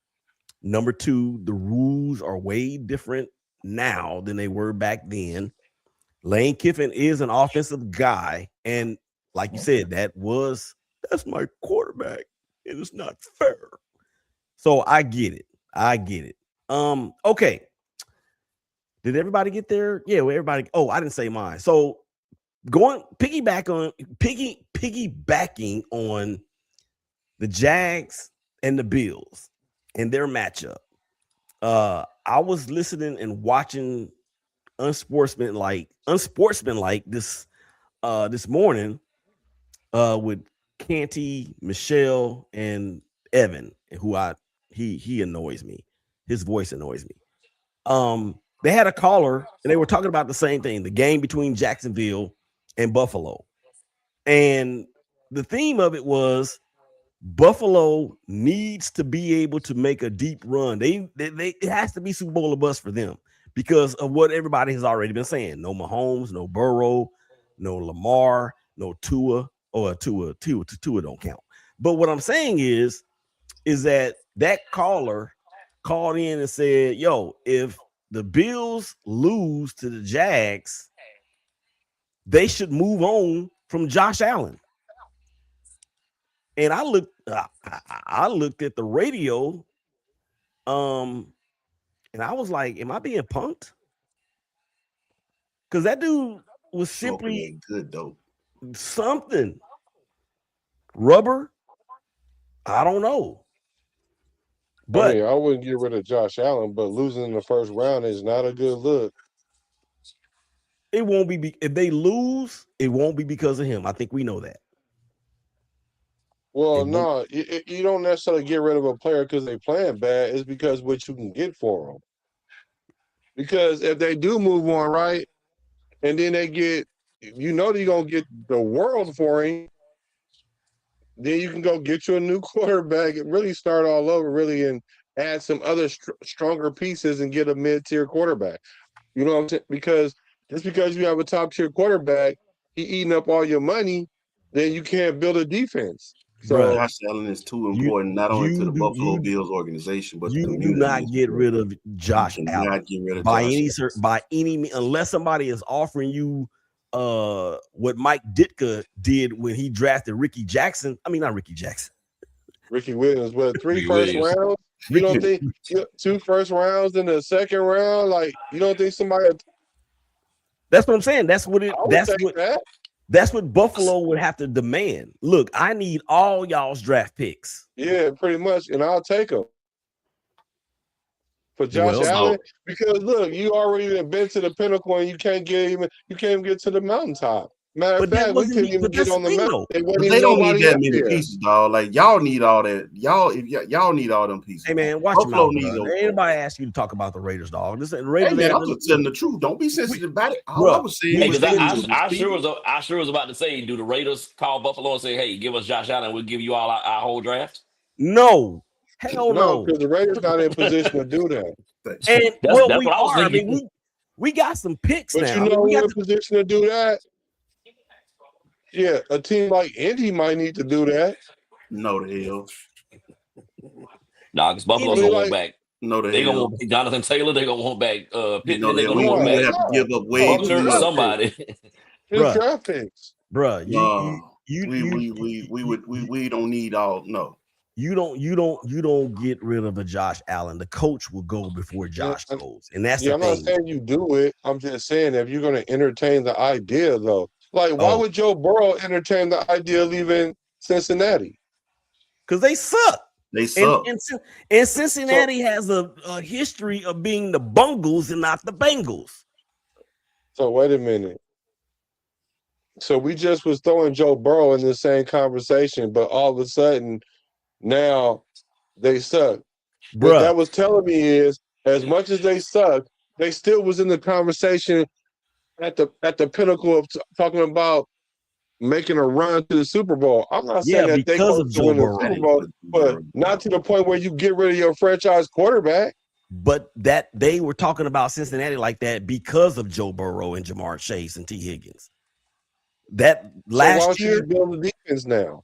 Number two, the rules are way different now than they were back then. Lane Kiffin is an offensive guy, and like you said, that's my quarterback, and it's not fair. So I get it. Okay. Did everybody get there? Yeah, well, everybody. Oh, I didn't say mine. So piggybacking on the Jags and the Bills and their matchup. I was listening and watching unsportsmanlike this morning with Canty, Michelle, and Evan, who he annoys me. His voice annoys me. They had a caller and they were talking about the same thing, the game between Jacksonville and Buffalo. And the theme of it was Buffalo needs to be able to make a deep run. They it has to be Super Bowl or bust for them because of what everybody has already been saying. No Mahomes, no Burrow, no Lamar, no Tua, or Tua don't count. But what I'm saying is that caller called in and said, yo, if the Bills lose to the Jags, they should move on from Josh Allen. And I looked at the radio, and I was like, am I being punked? Because that dude was simply good dope. Something. Rubber? I don't know. But I wouldn't get rid of Josh Allen, but losing in the first round is not a good look. It won't be if they lose, it won't be because of him. I think we know that. Well, no, you don't necessarily get rid of a player because they playing bad. It's because what you can get for them. Because if they do move on, right, and then they get, they're going to get the world for him, then you can go get you a new quarterback and really start all over, really, and add some other stronger pieces and get a mid-tier quarterback. You know what I'm saying? Because just because you have a top-tier quarterback, he eating up all your money, then you can't build a defense. So Josh Allen is too important, not only to the Buffalo Bills organization, but you the do not get rid of Josh Allen by any unless somebody is offering you what Mike Ditka did when he drafted Ricky Jackson. I mean, not Ricky Jackson. Ricky Williams, what, 3 first rounds? You don't think 2 first rounds in the second round? Like, you don't think somebody? That's what I'm saying. That's what Buffalo would have to demand. Look, I need all y'all's draft picks. Yeah, pretty much, and I'll take them for Josh Allen because look, you already been to the pinnacle and you can't even get to the mountaintop. Matter of fact, we couldn't even get on the mountain. But they don't need that many pieces, dog. Like y'all need all that. Y'all need all them pieces. Hey man, watch your mouth. Anybody ask you to talk about the Raiders, dog? This Raiders. Hey man, I'm just telling the truth. Don't be sensitive about it. All I was saying I sure was about to say, do the Raiders call Buffalo and say, "Hey, give us Josh Allen, we'll give you all our whole draft"? No, hell no, because the Raiders not in position to do that. And that's what I was thinking. I mean, we got some picks but now. You know, we're in a position to do that. Yeah, a team like Indy might need to do that. No, the hell. Nah, because Buffalo's gonna want back. No, they gonna want Jonathan Taylor. They gonna want back. Pittman. They gonna want back. Have to give up way too much. Somebody. Draft picks, bruh. We don't need all. No, you don't get rid of a Josh Allen. The coach will go before Josh goes, and that's I'm not saying you do it. I'm just saying if you're gonna entertain the idea, though. Like, why would Joe Burrow entertain the idea of leaving Cincinnati? Because they suck. They suck. And Cincinnati has a history of being the Bungles and not the Bengals. So wait a minute. So we just was throwing Joe Burrow in the same conversation, but all of a sudden now they suck. Bruh. What that was telling me is, as much as they suck, they still was in the conversation at the pinnacle of talking about making a run to the Super Bowl. I'm not saying that they go to win the Super Bowl, but not to the point where you get rid of your franchise quarterback. But that they were talking about Cincinnati like that because of Joe Burrow and Jamar Chase and T. Higgins. That So why last don't you year, just build the defense now?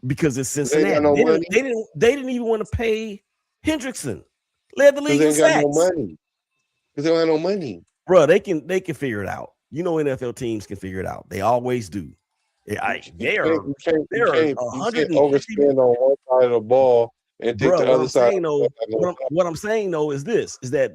because it's They ain't Cincinnati, got no money. they didn't even want to pay Hendrickson. Led the Because league they in ain't got no sacks. money. Because they don't have no money. Bro, they can figure it out. You know, NFL teams can figure it out. They always do. They are You can't 150. overspend on one side of the ball and think Bro, the other side. what I'm saying though is this: is that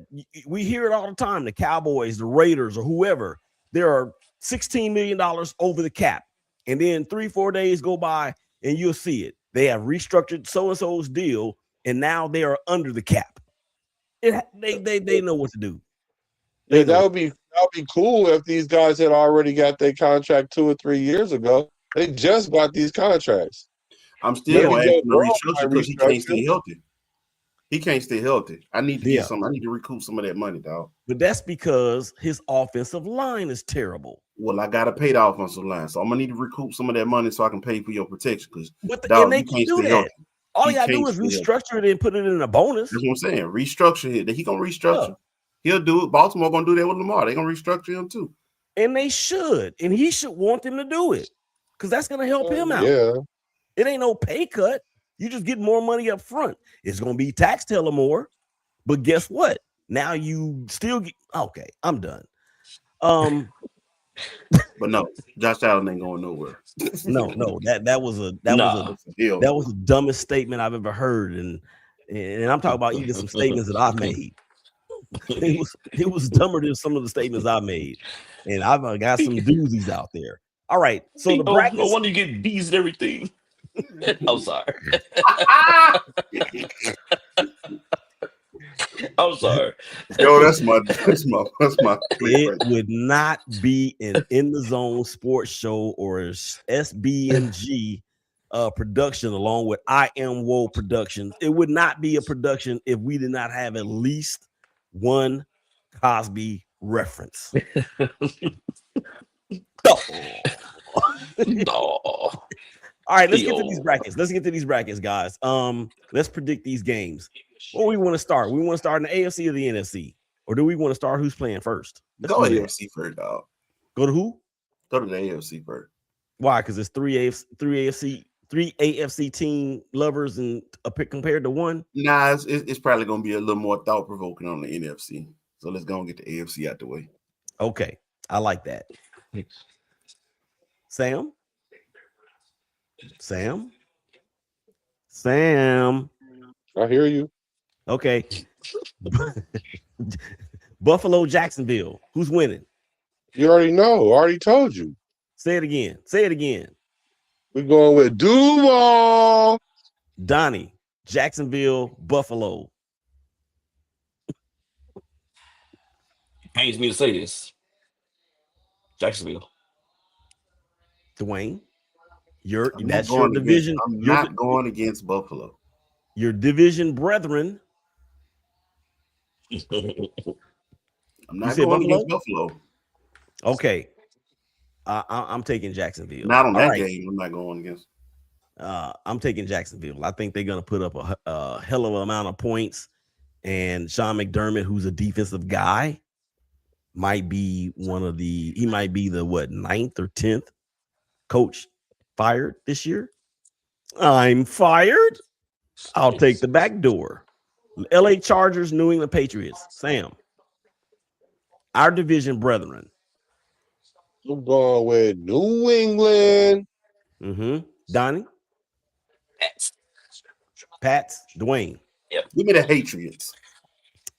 we hear it all the time. The Cowboys, the Raiders, or whoever, there are $16 million over the cap, and then 3-4 days go by and you'll see it. They have restructured so and so's deal, and now they are under the cap. They know what to do. Yeah, that would be cool if these guys had already got their contract 2 or 3 years ago. They just got these contracts. I'm still Maybe gonna Joe ask him to Burrow restructure might because he can't stay restructure. healthy. He can't stay healthy. I need to Yeah. get some. I need to recoup some of that money, dog. But that's because his offensive line is terrible. Well, I gotta pay the offensive line, so I'm gonna need to recoup some of that money so I can pay for your protection. Because and they can do that. healthy. All you gotta do is restructure it and put it in a bonus. That's what I'm saying. Restructure it. He gonna restructure. Yeah. He'll do it. Baltimore gonna do that with Lamar. They gonna restructure him too. And they should. And he should want them to do it. Because that's gonna help him out. Yeah. It ain't no pay cut. You just get more money up front. It's gonna be tax teller more. But guess what? Now you still get okay. I'm done. But no, Josh Allen ain't going nowhere. No, that was the dumbest statement I've ever heard, and I'm talking about even some statements that I've made. It was dumber than some of the statements I made, and I've got some doozies out there. All right, so the brackets. No wonder you get B's and everything. I'm sorry. I'm sorry. Yo, that's my. It would not be an In the Zone sports show or SBMG production along with I Am Woe Productions. It would not be a production if we did not have at least one Cosby reference. All right, let's get to these brackets. Let's get to these brackets, guys. Let's predict these games. Where we want to start? We want to start in the AFC or the NFC, or do we want to start who's playing first? Go AFC first, dog. Go to who? Go to the AFC first. Why? Because it's three AFC team lovers and compared to one. Nah, it's probably gonna be a little more thought provoking on the NFC. So let's go and get the AFC out the way. Okay, I like that. Sam. I hear you. Okay. Buffalo, Jacksonville. Who's winning? You already know. I already told you. Say it again. We're going with Duval. Donnie, Jacksonville, Buffalo. It pains me to say this. Jacksonville. Dwayne, that's your division. I'm not going against Buffalo. Your division brethren. I'm not going against Buffalo. Okay. I'm taking Jacksonville. Not on that game. I'm not going against. I'm taking Jacksonville. I think they're going to put up a hell of an amount of points. And Sean McDermott, who's a defensive guy, might be he might be the 9th or 10th coach fired this year. I'm fired. I'll take the back door. LA Chargers, New England Patriots. Sam, our division brethren. I'm going with New England. Donnie? Pats. Dwayne? Yep. Give me the Patriots.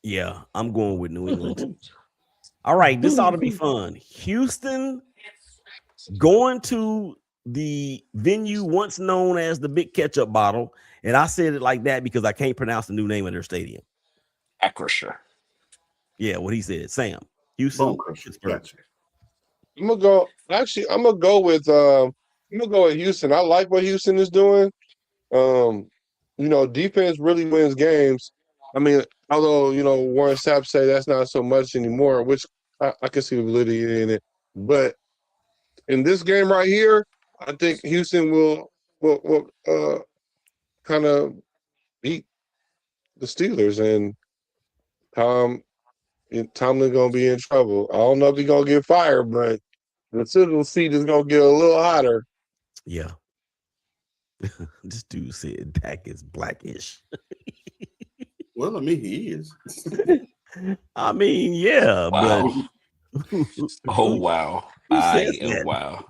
Yeah, I'm going with New England. All right, this ought to be fun. Houston going to the venue once known as the Big Ketchup Bottle. And I said it like that because I can't pronounce the new name of their stadium. Acrisure. Yeah, what he said. Sam. Houston. Gotcha. I'm gonna go with Houston. I like what Houston is doing. Defense really wins games. I mean, although Warren Sapp say that's not so much anymore, which I can see validity in it. But in this game right here, I think Houston will kind of beat the Steelers, and Tomlin gonna be in trouble. I don't know if he's gonna get fired, but The sizzle seat is gonna get a little hotter. Yeah. This dude said Dak is blackish. Well, I mean, he is. I mean, yeah, Wow. but Oh wow. who says that? Wow.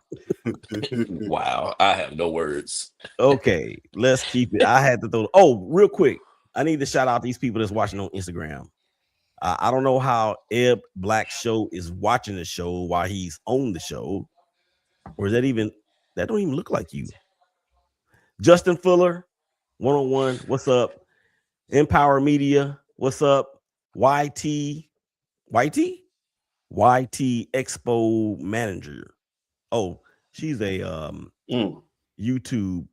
Wow. I have no words. Okay, let's keep it. I had to throw. Oh, real quick, I need to shout out these people that's watching on Instagram. I don't know how Eb Black Show is watching the show while he's on the show, or is that even that don't even look like you? Justin Fuller, 101, what's up? Empower Media, what's up? YT, YT, YT Expo Manager. Oh, she's a YouTube.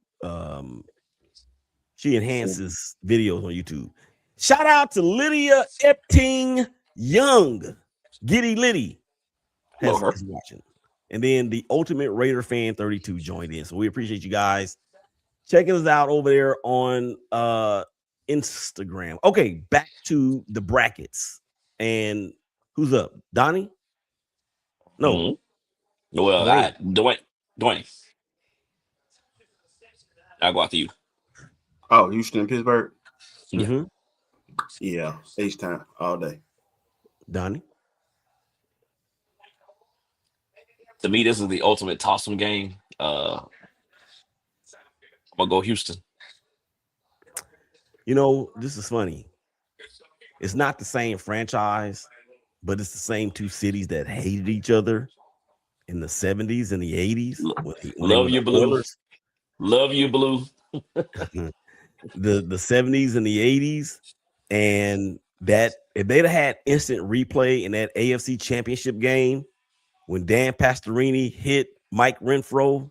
She enhances videos on YouTube. Shout out to Lydia Epting Young. Giddy Liddy is watching. And then the Ultimate Raider Fan 32 joined in. So we appreciate you guys checking us out over there on Instagram. Okay, back to the brackets. And who's up? Donnie? No. Mm-hmm. Well, Dwayne. I'll go after you. Oh, Houston and Pittsburgh? Mm-hmm. Yeah, H-time all day. Donnie? To me, this is the ultimate toss-em game. I'm gonna go Houston. You know, this is funny. It's not the same franchise, but it's the same two cities that hated each other in the 70s and the 80s. Love you, Blue. Love you, Blue. the 70s and the 80s, and that if they'd have had instant replay in that AFC Championship game when Dan Pastorini hit Mike Renfro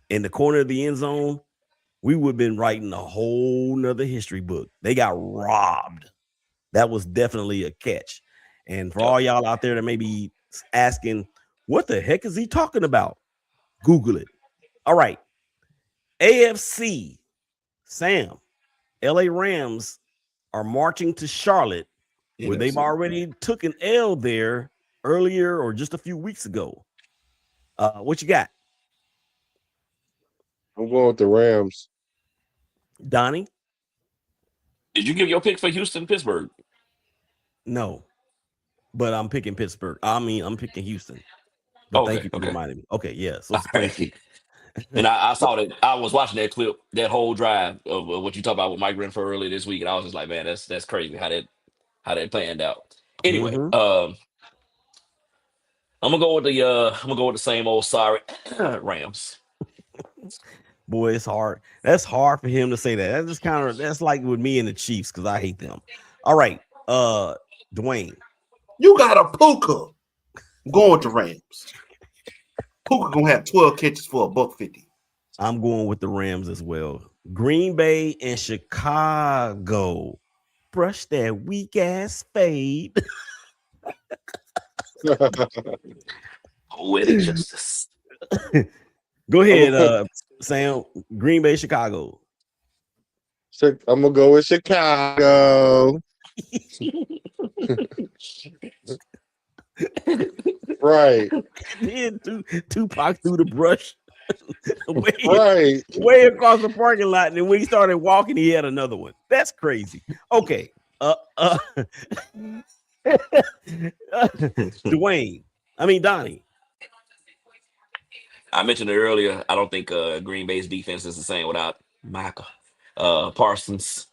in the corner of the end zone, we would have been writing a whole nother history book. They got robbed. That was definitely a catch. And for all y'all out there that may be asking, what the heck is he talking about? Google it. All right. AFC, Sam, LA Rams are marching to Charlotte, where they've already took an L there earlier or just a few weeks ago. What you got? I'm going with the Rams. Donnie? Did you give your pick for Houston, Pittsburgh? No, but I'm picking Pittsburgh. I mean, I'm picking Houston. But thank you for reminding me. Okay, yeah. So it's crazy. And I saw that. I was watching that clip, that whole drive of what you talked about with Mike Renfro earlier this week, and I was just like, man, that's crazy how that planned out. Anyway, I'm gonna go with the same old sorry Rams. Boy, it's hard. That's hard for him to say that. That's just that's like with me and the Chiefs because I hate them. All right, Dwayne, you got a Puka. I'm going with the Rams. Puka gonna have 12 catches for $150. I'm going with the Rams as well. Green Bay and Chicago. Brush that weak ass fade. Poetic justice. Go ahead, Sam. Green Bay, Chicago. I'm gonna go with Chicago. Right. Then Tupac threw the brush way across the parking lot, and then when he started walking, he had another one. That's crazy. Okay. Donnie. I mentioned it earlier. I don't think Green Bay's defense is the same without Micah Parsons.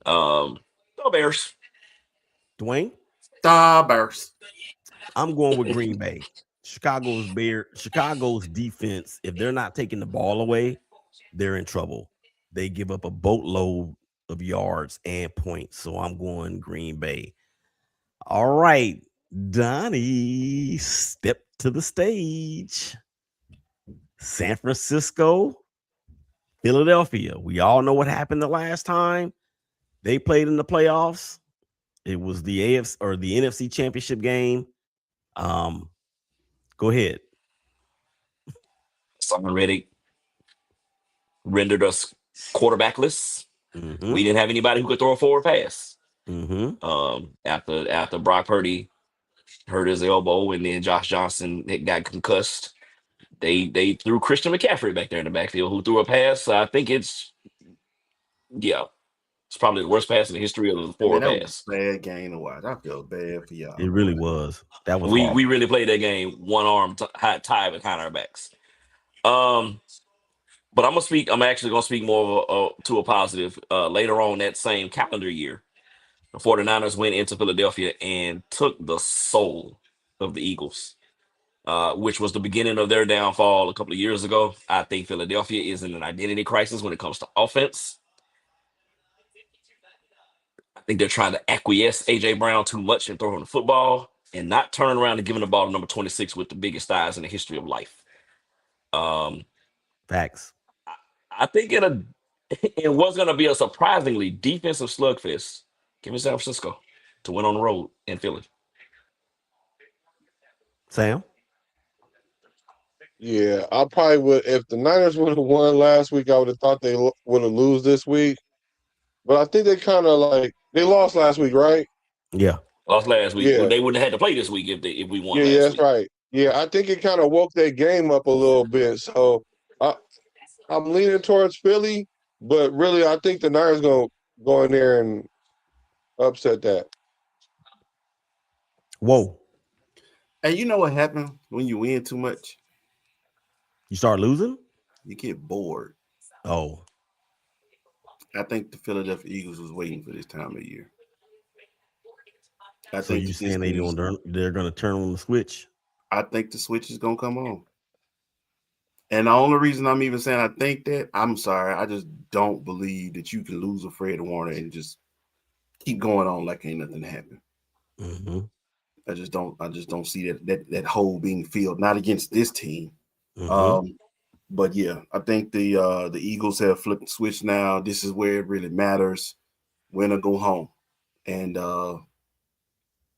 No Bears. Dwayne? The Bears. I'm going with Green Bay. Chicago's defense, if they're not taking the ball away, they're in trouble. They give up a boatload of yards and points. So I'm going Green Bay. All right, Donnie, step to the stage. San Francisco, Philadelphia. We all know what happened the last time they played in the playoffs. It was the AFC or the NFC Championship game. Go ahead. Simon Reddick rendered us quarterbackless. Mm-hmm. We didn't have anybody who could throw a forward pass. Mm-hmm. After Brock Purdy hurt his elbow, and then Josh Johnson got concussed. They threw Christian McCaffrey back there in the backfield, who threw a pass. I think it's probably the worst pass in the history of the forward that was pass. a bad game to watch. I feel bad for y'all. It really was. That was We horrible. really played that game one arm tied behind our backs. But I'm actually gonna speak more to a positive. Later on that same calendar year, the 49ers went into Philadelphia and took the soul of the Eagles, which was the beginning of their downfall a couple of years ago. I think Philadelphia is in an identity crisis when it comes to offense. I think they're trying to acquiesce AJ Brown too much and throw him the football and not turn around and give him the ball to number 26 with the biggest thighs in the history of life. Facts. I think it was going to be a surprisingly defensive slugfest. Give me San Francisco to win on the road in Philly. Sam? Yeah, I probably would. If the Niners would have won last week, I would have thought they would have lose this week. But I think they kind of they lost last week, right? Yeah. Lost last week. Yeah. They wouldn't have had to play this week if we won Yeah, last that's week. right. Yeah, I think it kind of woke their game up a little bit. So I'm leaning towards Philly, but really, I think the Niners gonna go in there and upset that. Whoa. And you know what happened when you win too much? You start losing? You get bored. Oh. I think the Philadelphia Eagles was waiting for this time of year. So you saying they're going to turn on the switch? I think the switch is going to come on. And the only reason I'm even saying I think that, I'm sorry, I just don't believe that you can lose a Fred Warner and just keep going on like ain't nothing happened. Mm-hmm. I just don't see that hole being filled, not against this team. Mm-hmm. But yeah, I think the Eagles have flipped the switch now. This is where it really matters. Win or go home. And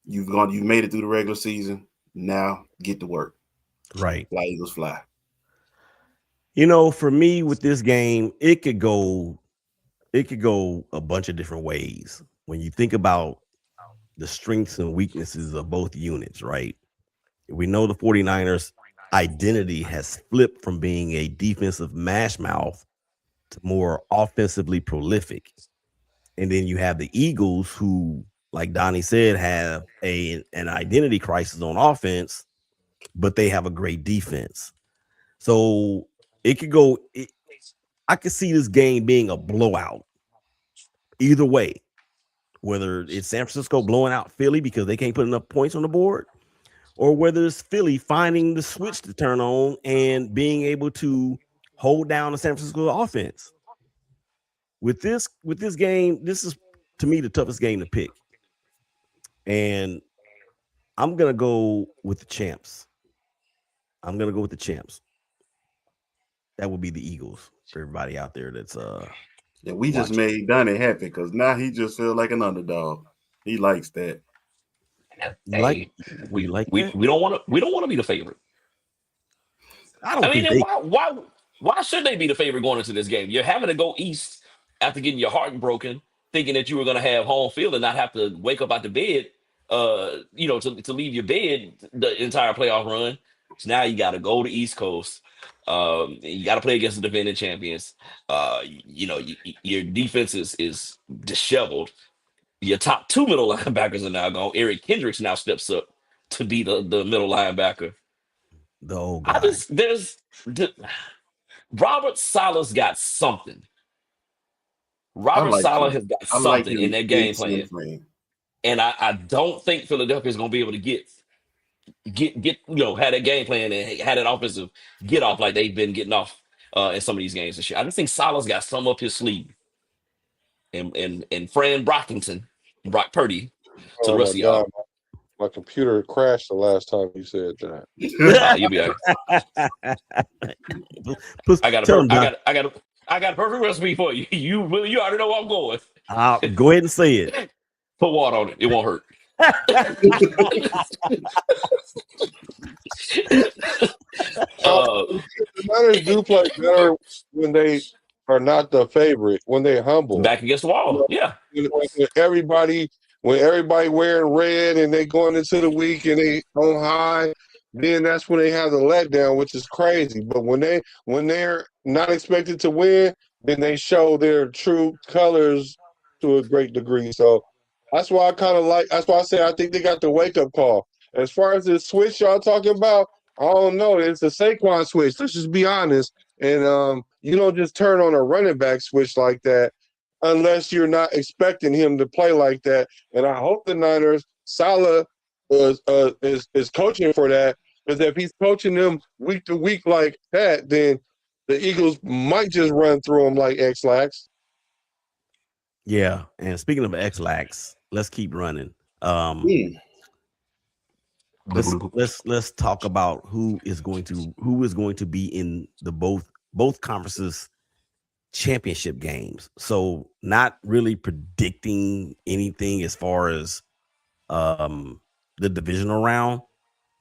you've made it through the regular season. Now get to work. Right. Fly Eagles fly. You know, for me with this game, it could go a bunch of different ways. When you think about the strengths and weaknesses of both units, right? We know the 49ers identity has flipped from being a defensive mash mouth to more offensively prolific. And then you have the Eagles who, like Donnie said, have an identity crisis on offense, but they have a great defense. So it could go. I could see this game being a blowout. Either way, whether it's San Francisco blowing out Philly because they can't put enough points on the board, or whether it's Philly finding the switch to turn on and being able to hold down the San Francisco offense. With this game, this is to me the toughest game to pick. And I'm gonna go with the champs. That would be the Eagles for everybody out there that's Yeah, we just made Donnie happy because now he just feels like an underdog. He likes that. We don't want to be the favorite. I mean, why should they be the favorite going into this game? You're having to go east after getting your heart broken, thinking that you were going to have home field and not have to wake up out the bed, to leave your bed the entire playoff run. So now you got to go to East Coast. You got to play against the defending champions. Your defense is disheveled. Your top two middle linebackers are now gone. Eric Kendricks now steps up to be the middle linebacker. The old guy. Robert Saleh's got something. Robert Saleh has got something in that game plan. And I don't think Philadelphia is going to be able to get had that game plan and had that offensive get off like they've been getting off in some of these games this year. I just think Saleh's got some up his sleeve. And Fran Brock Purdy to the rest of y'all. My computer crashed the last time you said that. You'll be all right. I got a perfect recipe for you. You already know where I'm going. Go ahead and say it. Put water on it. It won't hurt. The Niners do play better when they are not the favorite, when they're humble. Back against the wall. Yeah. When everybody wearing red and they going into the week and they on high, then that's when they have the letdown, which is crazy. But when they're not expected to win, then they show their true colors to a great degree. So that's why I kind of like. That's why I say I think they got the wake up call. As far as the switch y'all talking about, I don't know. It's a Saquon switch. Let's just be honest. And you don't just turn on a running back switch like that unless you're not expecting him to play like that. And I hope the Niners, Salah, is coaching for that. Because if he's coaching them week to week like that, then the Eagles might just run through them like X-Lax. Yeah, and speaking of X-Lax, let's keep running. Let's talk about who is going to be in the both conferences championship games. So not really predicting anything as far as the divisional round.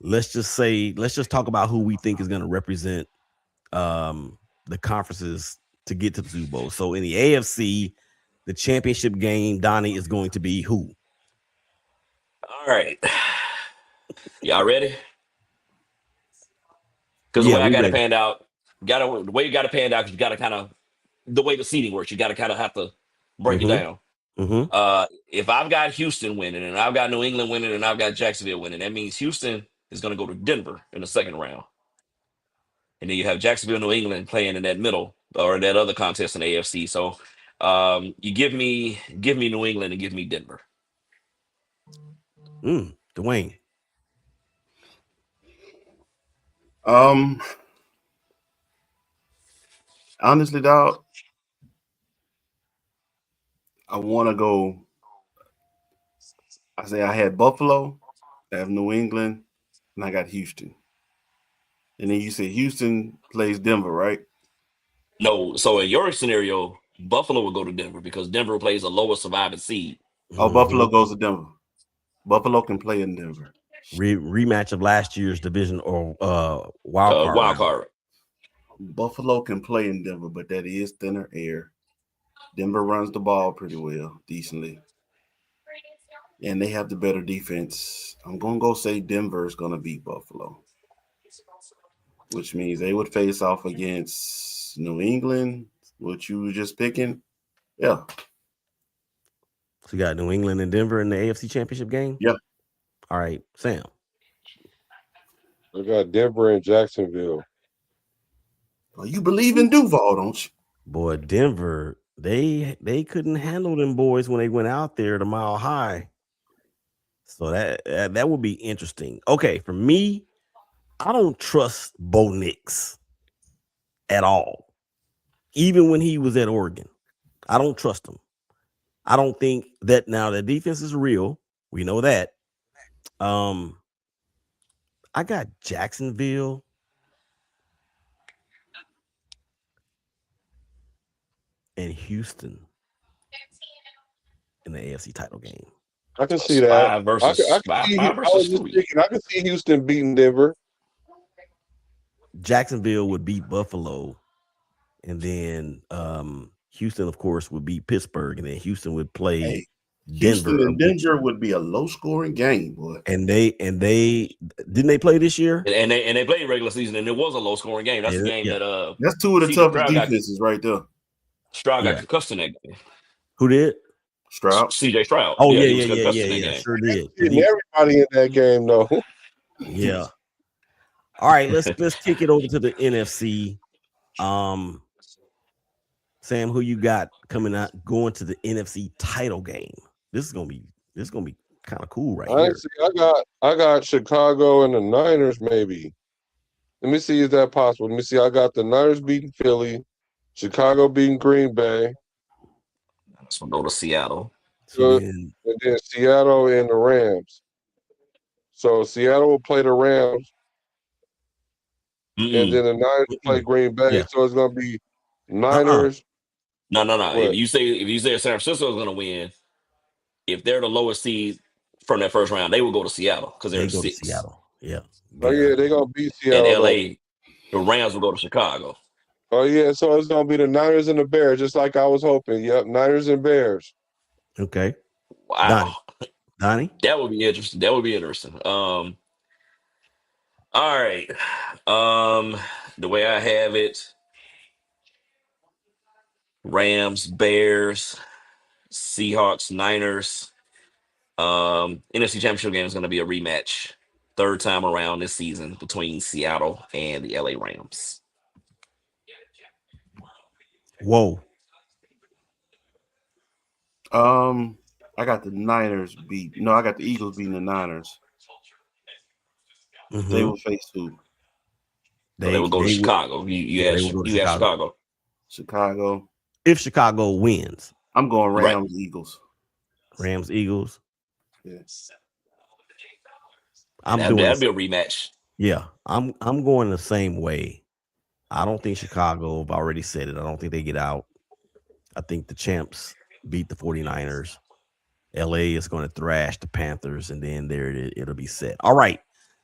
Let's just talk about who we think is going to represent the conferences to get to the Super Bowl. So in the AFC, the championship game, Donnie, is going to be who? All right. Y'all ready? Because Yeah, the way I we got it ready. panned out, the way you got it panned out, you got to kind of the way the seating works. You got to kind of have to break it down. If I've got Houston winning, and I've got New England winning, and I've got Jacksonville winning, that means Houston is going to go to Denver in the second round, and then you have Jacksonville, New England playing in that middle or that other contest in the AFC. So you give me New England and give me Denver. Dwayne. Honestly, dog, I want to go. I say I had Buffalo, I have New England, and I got Houston. And then you said Houston plays Denver, right? No, so in your scenario, Buffalo will go to Denver because Denver plays a lower surviving seed. Oh, Buffalo goes to Denver. Buffalo can play in Denver. Rematch of last year's division or wild card. Wild card. Buffalo can play in Denver, but that is thinner air. Denver runs the ball pretty well, decently. And they have the better defense. I'm going to go say Denver is going to beat Buffalo, which means they would face off against New England, which you were just picking. Yeah. So you got New England and Denver in the AFC Championship game? Yeah. All right, Sam. I got Denver and Jacksonville. Well, you believe in Duval, don't you? Boy, Denver, they couldn't handle them boys when they went out there to Mile High. So that would be interesting. Okay, for me, I don't trust Bo Nix at all. Even when he was at Oregon, I don't trust him. I don't think that now the defense is real. We know that. I got Jacksonville and Houston in the AFC title game. I can see that. Five versus three. I can see Houston beating Denver. Jacksonville would beat Buffalo, and then Houston, of course, would beat Pittsburgh, and then Houston would play Denver. Houston and Denver would be a low-scoring game, boy. And they didn't they play this year? And they played regular season, and it was a low-scoring game. That's the game that that's two of the toughest defenses right there. Stroud got concussed in that game. Who did? Stroud. CJ Stroud. Oh yeah. Sure did. Everybody in that game though. Yeah. All right, let's kick it over to the NFC. Sam, who you got going to the NFC title game? This is gonna be kind of cool right here. I got Chicago and the Niners maybe. Let me see, is that possible? Let me see. I got the Niners beating Philly, Chicago beating Green Bay. Let's go to Seattle. And then Seattle and the Rams. So Seattle will play the Rams. And then the Niners play Green Bay. Yeah. So it's gonna be Niners. No. If you say San Francisco is gonna win, if they're the lowest seed from that first round, they will go to Seattle because they're 6. Seattle. Yeah. Oh yeah, they're gonna beat Seattle. And LA, the Rams will go to Chicago. Oh yeah, so it's gonna be the Niners and the Bears, just like I was hoping. Yep, Niners and Bears. Okay. Wow. Donnie? That would be interesting. All right. The way I have it, Rams, Bears, Seahawks, Niners. NFC Championship game is going to be a rematch, third time around this season between Seattle and the LA Rams. Whoa. I got the Niners beat. No, I got the Eagles beating the Niners. They Mm-hmm. will face who? So they will go to They would, Chicago. You yeah, they will go to you have Chicago. Chicago. Chicago. If Chicago wins, I'm going Right. Rams, Eagles. Rams, Eagles. Yes. I'm That'd doing be this. a rematch. Yeah, I'm going the same way. I don't think Chicago, I've already said it. I don't think they get out. I think the champs beat the 49ers. LA is going to thrash the Panthers, and then it'll be set. All right.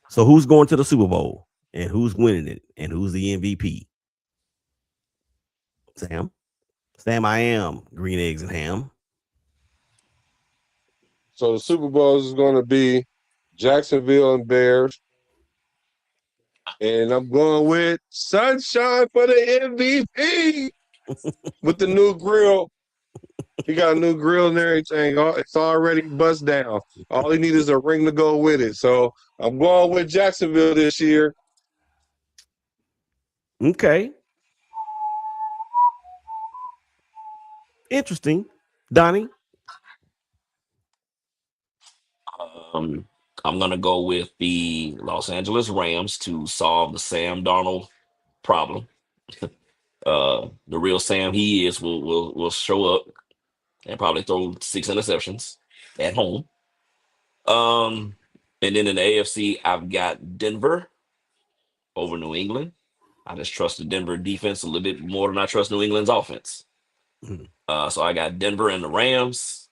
So who's going to the Super Bowl and who's winning it and who's the MVP? Sam, I am green eggs and ham. So the Super Bowl is going to be Jacksonville and Bears. And I'm going with Sunshine for the MVP with the new grill. He got a new grill and everything. It's already bust down. All he needs is a ring to go with it. So I'm going with Jacksonville this year. Okay. Interesting. Donnie? I'm gonna go with the Los Angeles Rams to solve the Sam Darnold problem. The real Sam he is will show up and probably throw 6 interceptions at home. And then in the AFC, I've got Denver over New England. I just trust the Denver defense a little bit more than I trust New England's offense. Mm. So I got Denver and the Rams.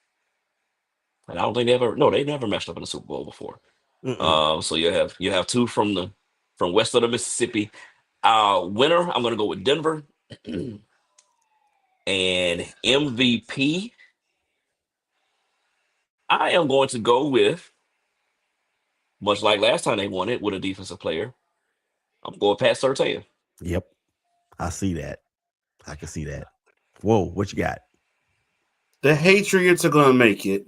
And I don't think they never matched up in the Super Bowl before. So you have two from west of the Mississippi. Winner, I'm gonna go with Denver. And MVP, I am going to go with, much like last time they won it with a defensive player, I'm going Pat Surtain. Yep. I see that. I can see that. Whoa, what you got? The Patriots are going to make it.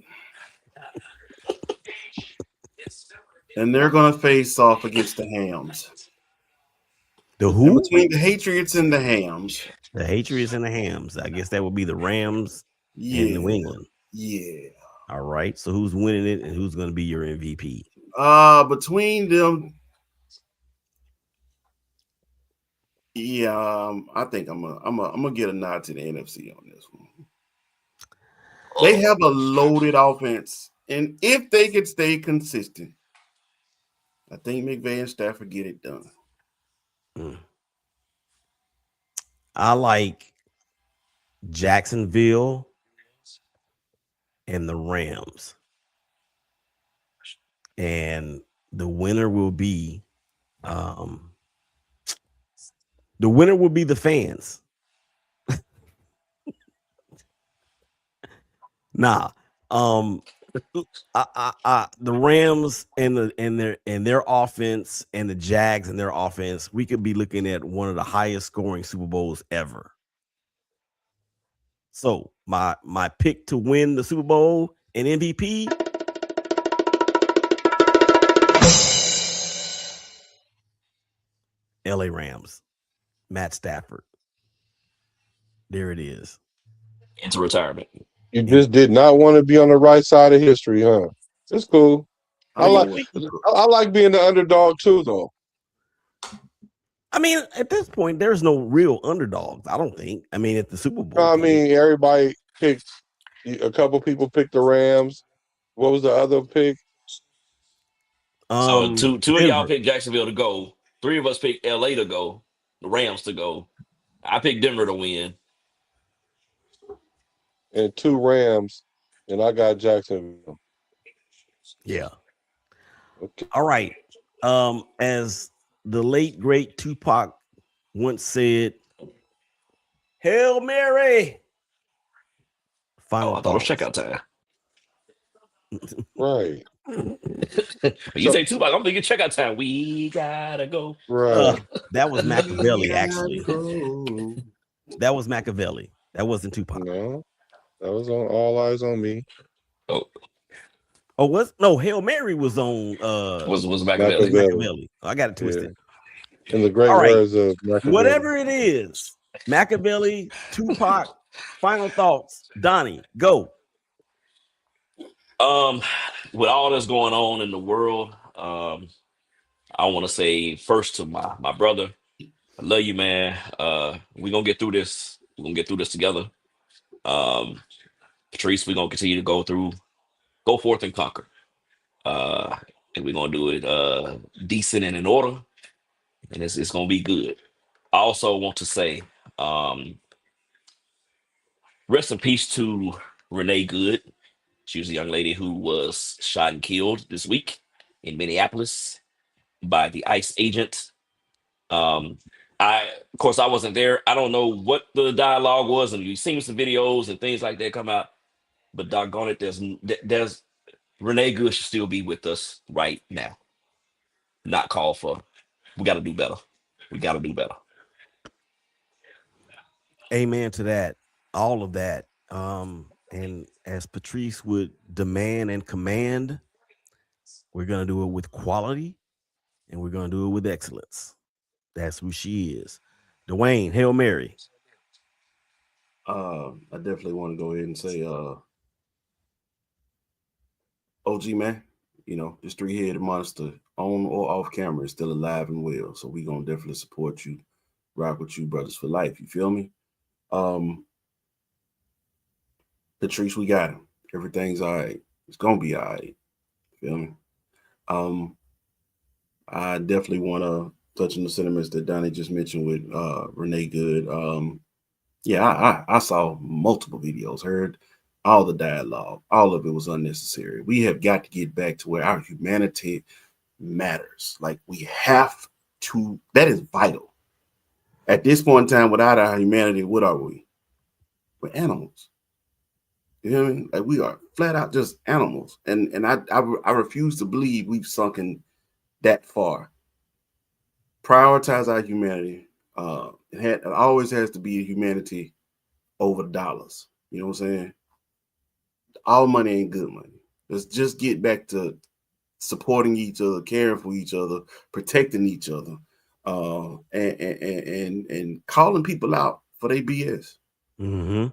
And they're going to face off against the Hams. The And who? between the Patriots and the Hams. The Patriots and the Hams. I guess that would be the Rams and New Yeah. England. Yeah. All right. So who's winning it and who's going to be your MVP? Between them, yeah, I think I'm gonna get a nod to the NFC on this one. They have a loaded offense, and if they could stay consistent, I think McVay and Stafford get it done. I like Jacksonville and the Rams. And the winner will be the fans. Nah. The Rams and their offense and the Jags and their offense, we could be looking at one of the highest scoring Super Bowls ever. So my pick to win the Super Bowl and MVP, LA Rams, Matt Stafford. There it is. Into retirement. You just did not want to be on the right side of history, huh? It's cool. I like being the underdog too, though. I mean, at this point, there's no real underdogs. I don't think. I mean, at the Super Bowl, I mean, everybody picked. A couple people picked the Rams. What was the other pick? So two of y'all Denver. picked Jacksonville to go. 3 of us picked LA to go. The Rams to go. I picked Denver to win. And 2 Rams, and I got Jacksonville. Yeah. Okay. All right. As the late great Tupac once said, "Hail Mary." Final I thought it was thoughts. checkout time. Right. You say Tupac, I'm thinking checkout time. We gotta go. Right. That was Machiavelli, Yeah, actually. go. That was Machiavelli. That wasn't Tupac. No, that was on All Eyes on Me. Oh, Oh, no, Hail Mary was on was Machiavelli. Machiavelli. Machiavelli. I got it Yeah. twisted. In the great All right. words of Machiavelli. Whatever it is, Machiavelli, Tupac, final thoughts. Donnie, go. With all that's going on in the world, I want to say first to my brother, I love you, man. We're gonna get through this. We're gonna get through this together. Um, Patrice, we're gonna continue to go forth and conquer. Uh, and we're gonna do it decent and in order, and it's gonna be good. I also want to say, um, rest in peace to Renee Good. She was a young lady who was shot and killed this week in Minneapolis by the ICE agent. Um, of course, I wasn't there. I don't know what the dialogue was, and you've seen some videos and things like that come out. But doggone it, there's Renee Good should still be with us right now. Not called for. We got to do better. We got to do better. Amen to that. All of that. And as Patrice would demand and command, we're gonna do it with quality and we're gonna do it with excellence. That's who she is. Dwayne, Hail Mary. I definitely want to go ahead and say, OG man, this three-headed monster on or off camera is still alive and well. So we gonna definitely support you, rock with you, brothers for life. You feel me? Patrice, we got him. Everything's all right. It's gonna be all right. Feel me? I definitely want to touch on the sentiments that Donnie just mentioned with Renee Good. Yeah, I saw multiple videos, heard all the dialogue. All of it was unnecessary. We have got to get back to where our humanity matters. Like we have to. That is vital. At this point in time, without our humanity, what are we? We're animals. You know what I mean? Like we are flat out just animals. And I refuse to believe we've sunken that far. Prioritize our humanity. It always has to be humanity over dollars. You know what I'm saying? All money ain't good money. Let's just get back to supporting each other, caring for each other, protecting each other, and calling people out for their BS. Mm-hmm.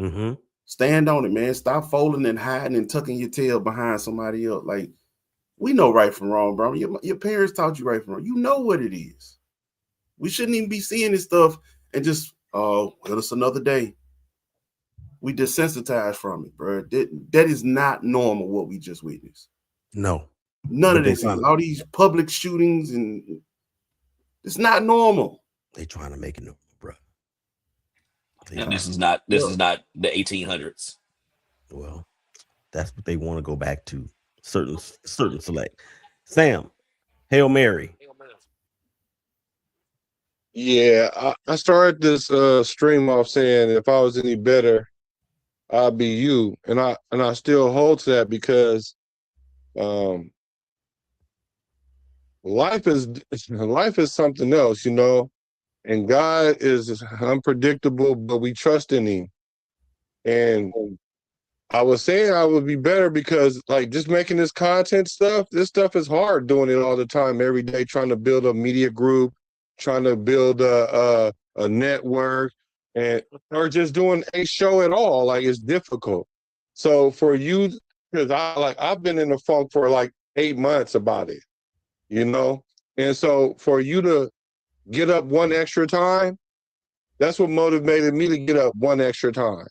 Mm-hmm. Stand on it, man. Stop folding and hiding and tucking your tail behind somebody else. Like, we know right from wrong, bro. Your parents taught you right from wrong. You know what it is. We shouldn't even be seeing this stuff and just, well, it's another day. We desensitized from it, bro. That is not normal what we just witnessed. No. None of this. All these public shootings, and it's not normal. They trying to make it normal, bro. This is not the 1800s. Well, that's what they want to go back to. Certain select. Sam, Hail Mary. Yeah, I started this stream off saying if I was any better, I'd be you, and I still hold to that because life is something else, and God is unpredictable, but we trust in Him. And I was saying I would be better because, like, just making this content stuff, this stuff is hard doing it all the time, every day, trying to build a media group, trying to build a network, or just doing a show at all. Like, it's difficult. So for you, because I've been in the funk for like 8 months about it, and so for you to get up one extra time, that's what motivated me to get up one extra time.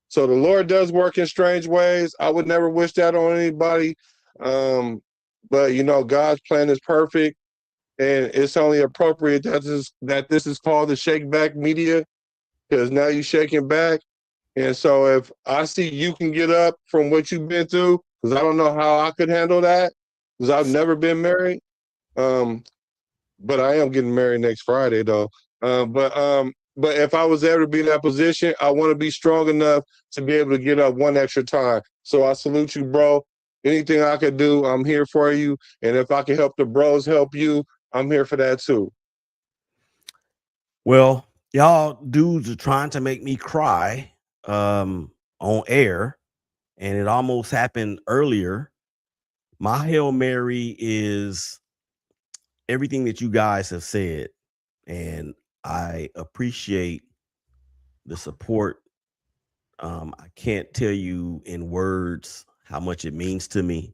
So the Lord does work in strange ways. I would never wish that on anybody. But God's plan is perfect, and it's only appropriate that this is called the ShakeBack media, because now you're shaking back. And so if I see you can get up from what you've been through, because I don't know how I could handle that, because I've never been married. But I am getting married next Friday, though. But if I was ever to be in that position, I want to be strong enough to be able to get up one extra time. So I salute you, bro. Anything I could do, I'm here for you. And if I can help the bros help you, I'm here for that too. Well, y'all dudes are trying to make me cry on air, and it almost happened earlier. My Hail Mary is everything that you guys have said, and I appreciate the support. I can't tell you in words how much it means to me,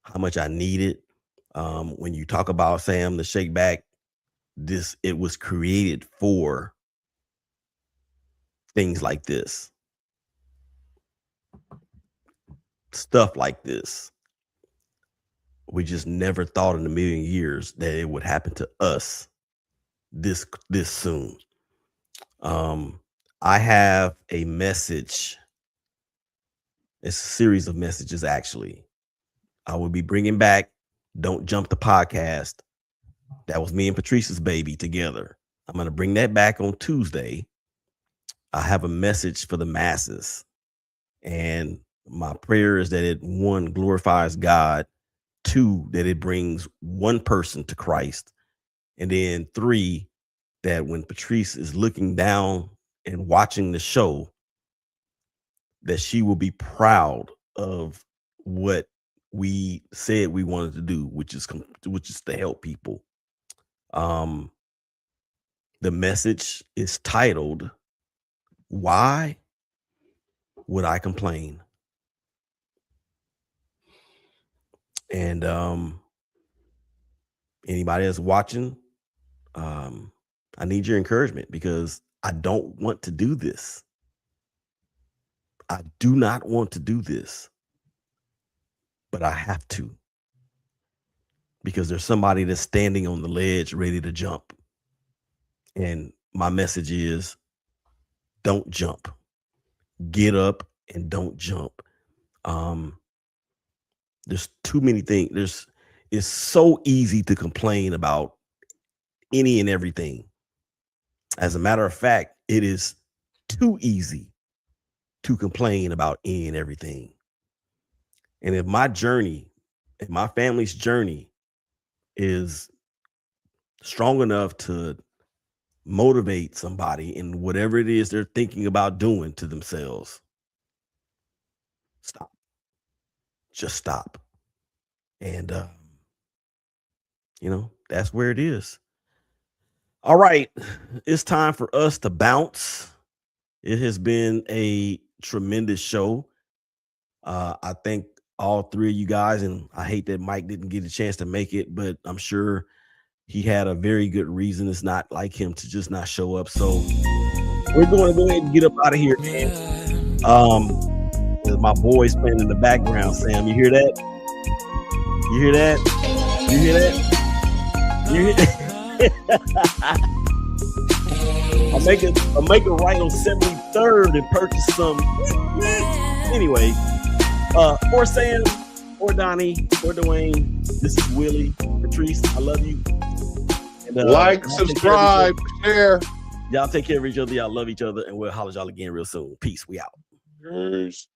how much I need it. When you talk about Sam, the ShakeBack, it was created for things like this, stuff like this. We just never thought in a million years that it would happen to us this soon. I have a message. It's a series of messages, actually. I will be bringing back Don't Jump the Podcast. That was me and Patrice's baby together. I'm going to bring that back on Tuesday. I have a message for the masses. And my prayer is that it, 1, glorifies God. 2, that it brings one person to Christ. And then 3, that when Patrice is looking down and watching the show, that she will be proud of what we said we wanted to do, which is to help people. The message is titled, "Why Would I Complain?" And anybody that's watching, I need your encouragement, because I don't want to do this. I do not want to do this, but I have to, because there's somebody that's standing on the ledge ready to jump. And my message is, don't jump. Get up and don't jump. There's too many things. It's so easy to complain about any and everything. As a matter of fact, it is too easy to complain about any and everything. And if my journey and my family's journey is strong enough to motivate somebody in whatever it is they're thinking about doing to themselves, stop. Just stop. And, that's where it is. All right. It's time for us to bounce. It has been a tremendous show. I thank all 3 of you guys, and I hate that Mike didn't get a chance to make it, but I'm sure he had a very good reason. It's not like him to just not show up. So we're going to go ahead and get up out of here. There's my boys playing in the background. Sam, you hear that? You hear that? You hear that? You hear that? I'll make it right on 73rd and purchase some. Anyway, for Sam, or Donnie, or Dwayne, this is Willie. Patrice, I love you. And, like, subscribe, share. Y'all take care of each other. Y'all love each other, and we'll holler at y'all again real soon. Peace. We out. Peace.